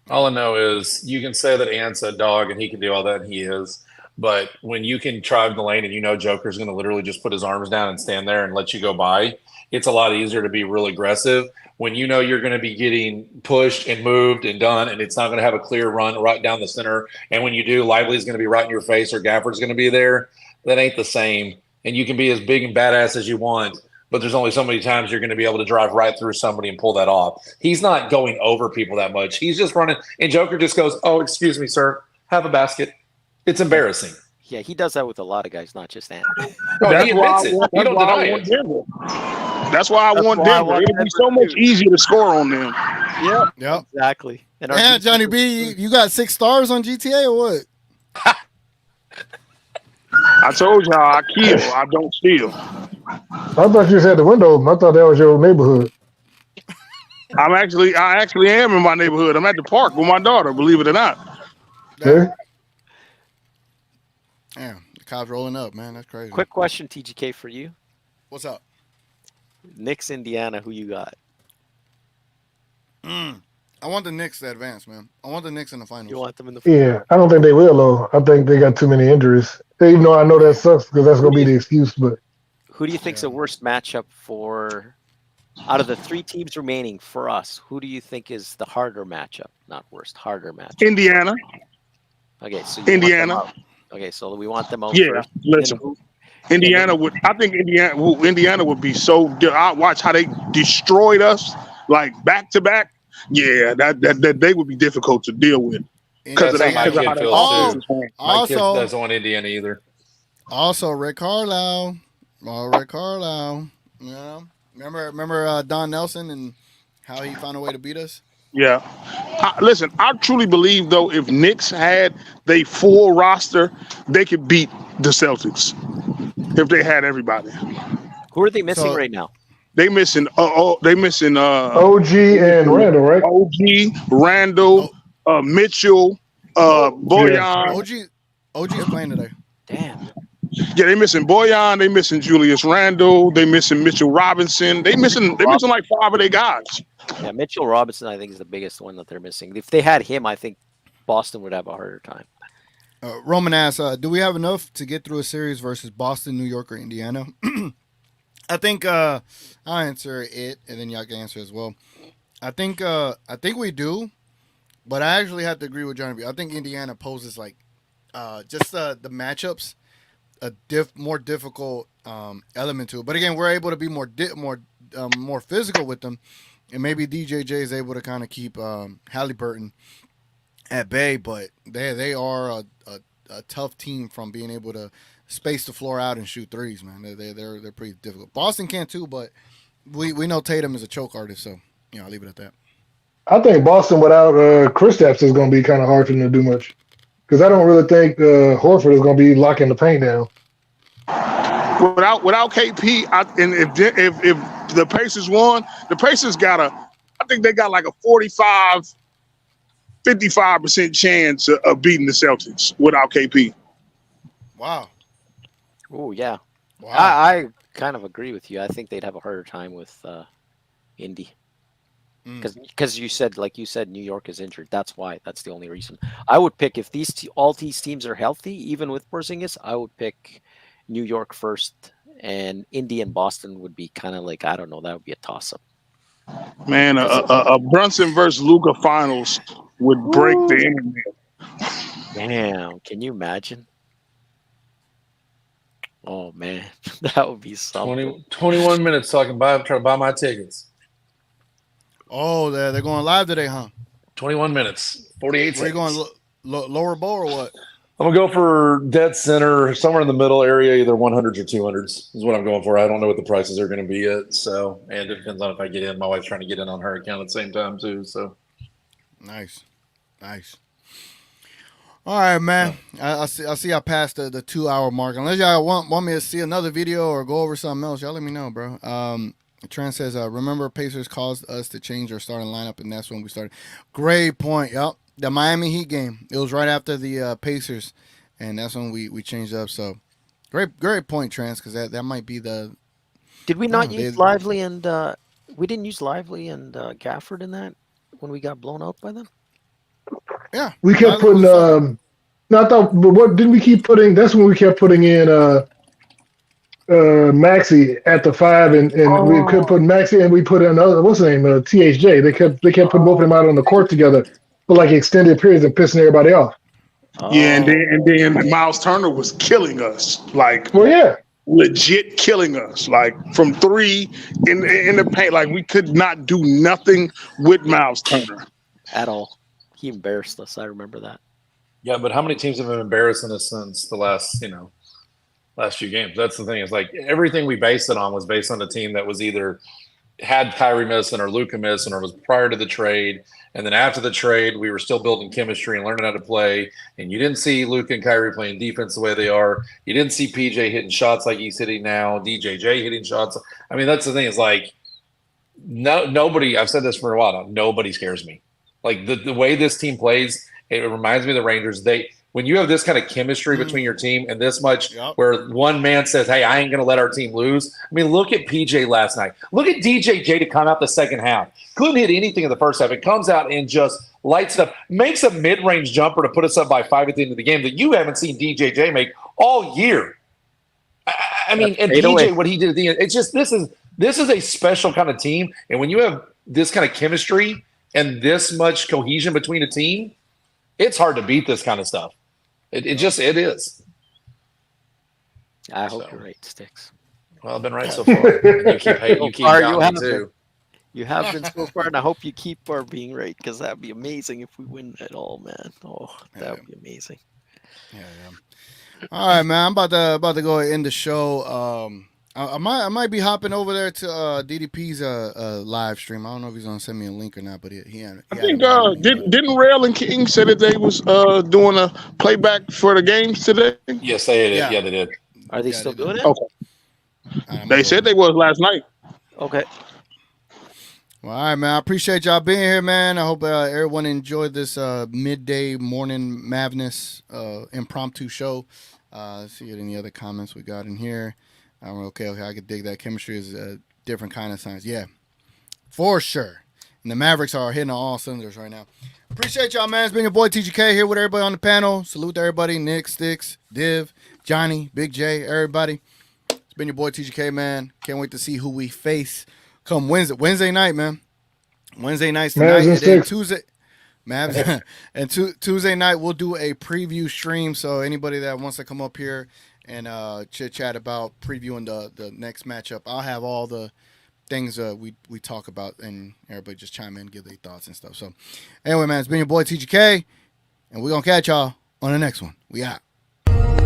All I know is you can say that Ant's a dog and he can do all that, and he is. But when you can drive the lane and you know Joker's going to literally just put his arms down and stand there and let you go by, it's a lot easier to be real aggressive. When you know you're going to be getting pushed and moved and done, and it's not going to have a clear run right down the center. And when you do, Lively's going to be right in your face or Gafford's going to be there. That ain't the same. And you can be as big and badass as you want, but there's only so many times you're going to be able to drive right through somebody and pull that off. He's not going over people that much. He's just running. And Joker just goes, "Oh, excuse me, sir. Have a basket." It's embarrassing. Yeah, he does that with a lot of guys, not just Ant. Oh, he admits it. You don't deny it. That's why I want Denver. It'll be so much easier to score on them. Yep. Exactly. And Johnny B, you got 6 stars on GTA or what? I told y'all I kill, I don't steal. I thought you said the window open. I thought that was your neighborhood. I actually am in my neighborhood. I'm at the park with my daughter, believe it or not. Yeah. Damn, the cops rolling up, man. That's crazy. Quick question, TGK, for you. What's up? Knicks, Indiana, who you got? I want the Knicks to advance, man. I want the Knicks in the finals. You want them in the finals? Yeah, I don't think they will, though. I think they got too many injuries. Even though I know that sucks because that's going to be the excuse, but. Who do you think's the worst matchup for, out of the 3 teams remaining for us, who do you think is the harder matchup? Not worst, harder matchup. Indiana. Okay, so Indiana. Okay, so we want them out Yeah, first. listen. Indiana would. I think Indiana would be so. I watch how they destroyed us, like back to back. Yeah, that they would be difficult to deal with because of That's how my how kid they feels too. My kid Also- doesn't want Indiana either. Also, Rick Carlisle. Rick Carlisle. You know, remember Don Nelson and how he found a way to beat us? Yeah. Listen, I truly believe though, if Knicks had their full roster, they could beat the Celtics if they had everybody. Who are they missing right now? They missing. They missing. OG and Randall, right? OG, Randall, Mitchell, Boyan. OG's playing today. Damn. Yeah, they missing Boyan. They missing Julius Randle. They missing Mitchell Robinson. They missing like 5 of their guys. Yeah, Mitchell Robinson, I think, is the biggest one that they're missing. If they had him, I think Boston would have a harder time. Roman asks, do we have enough to get through a series versus Boston, New York, or Indiana? I think I'll answer it, and then y'all can answer as well. I think we do, but I actually have to agree with Johnny B. I think Indiana poses like just the matchups a more difficult element to it. But again, we're able to be more physical with them, and maybe DJJ is able to kind of keep Halliburton at bay. But they are a tough team from being able to space the floor out and shoot threes, man. They're pretty difficult. Boston can too, but we know Tatum is a choke artist, so I'll leave it at that. I think Boston without Kristaps is going to be kind of hard for them to do much because I don't really think Horford is going to be locking the paint down. Without KP, and if the Pacers won, the Pacers I think they got like a 55% chance of beating the Celtics without KP. Wow. Oh yeah. Wow. I kind of agree with you. I think they'd have a harder time with Indy. Because you said New York is injured. That's why. That's the only reason. I would pick if all these teams are healthy, even with Porzingis, I would pick New York first, and Indy and Boston would be kind of like, I don't know, that would be a toss-up. Man, a Brunson versus Luka finals would break the internet. Damn, can you imagine? Oh man, that would be something. 21 minutes so I can try to buy my tickets. Oh, they're going live today, huh? 21 minutes, 48 Where seconds. you going, lower bowl or what? I'm going to go for dead center, somewhere in the middle area, either 100s or 200s is what I'm going for. I don't know what the prices are going to be yet, so, and it depends on if I get in. My wife's trying to get in on her account at the same time, too, so. Nice. All right, man. I see I passed the 2-hour mark. Unless y'all want me to see another video or go over something else, y'all let me know, bro. Trent says, remember Pacers caused us to change our starting lineup, and that's when we started. Great point. Yep. The Miami Heat game. It was right after the Pacers, and that's when we changed up. So great point, Trent, because that might be the. Did we not use Lively and we didn't use Lively and Gafford in that when we got blown out by them? Yeah. We kept putting No, I thought, but what didn't we keep putting? That's when we kept putting in Maxi at the 5, and we could put Maxi, and we put in another, what's the name? THJ. They kept putting both of them out on the court together for like extended periods and pissing everybody off. Yeah, and then Miles Turner was killing us, like Well, yeah. legit killing us, like from 3 in the paint. Like we could not do nothing with Miles Turner at all. He embarrassed us. I remember that. Yeah, but how many teams have been embarrassing us since the last few games? That's the thing. It's like everything we based it on was based on a team that was either had Kyrie missing or Luka missing or was prior to the trade. And then after the trade, we were still building chemistry and learning how to play. And you didn't see Luka and Kyrie playing defense the way they are. You didn't see PJ hitting shots like he's hitting now, DJJ hitting shots. I mean, that's the thing. Is like nobody, I've said this for a while now, nobody scares me. Like the way this team plays, it reminds me of the Rangers. When you have this kind of chemistry between your team and this much where one man says, hey, I ain't going to let our team lose. I mean, look at PJ last night. Look at DJJ to come out the second half. Couldn't hit anything in the first half. It comes out and just lights it up. Makes a mid-range jumper to put us up by 5 at the end of the game that you haven't seen DJJ make all year. I mean, and PJ, what he did at the end, it's just this is a special kind of team. And when you have this kind of chemistry and this much cohesion between a team, it's hard to beat this kind of stuff. It is. I hope you're right, Sticks. Well, I've been right so far. And you keep doubting me too. You have been so far, and I hope you keep being right, because that'd be amazing if we win it all, man. Oh, that would be amazing. Yeah. All right, man. I'm about to go end the show. I might be hopping over there to DDP's live stream. I don't know if he's gonna send me a link or not, but he had. I think didn't Rail and King say that they was doing a playback for the games today? Yes, they did. Yeah, they did. Are they still doing it? Okay. They said they was last night. Okay. Well, all right, man. I appreciate y'all being here, man. I hope everyone enjoyed this midday morning Mavness impromptu show. Let's see any other comments we got in here. Okay, I could dig that. Chemistry is a different kind of science. Yeah, for sure. And the Mavericks are hitting on all cylinders right now. Appreciate y'all, man. It's been your boy TGK here with everybody on the panel. Salute to everybody. Nick, Sticks, Div, Johnny, Big J, everybody. It's been your boy TGK, man. Can't wait to see who we face come Wednesday night, man. Wednesday nights tonight. And then Tuesday. Mavs. And Tuesday night, we'll do a preview stream. So anybody that wants to come up here and chit-chat about previewing the next matchup, I'll have all the things we talk about, and everybody just chime in, give their thoughts and stuff. So anyway, man, it's been your boy TGK, and we're going to catch y'all on the next one. We out.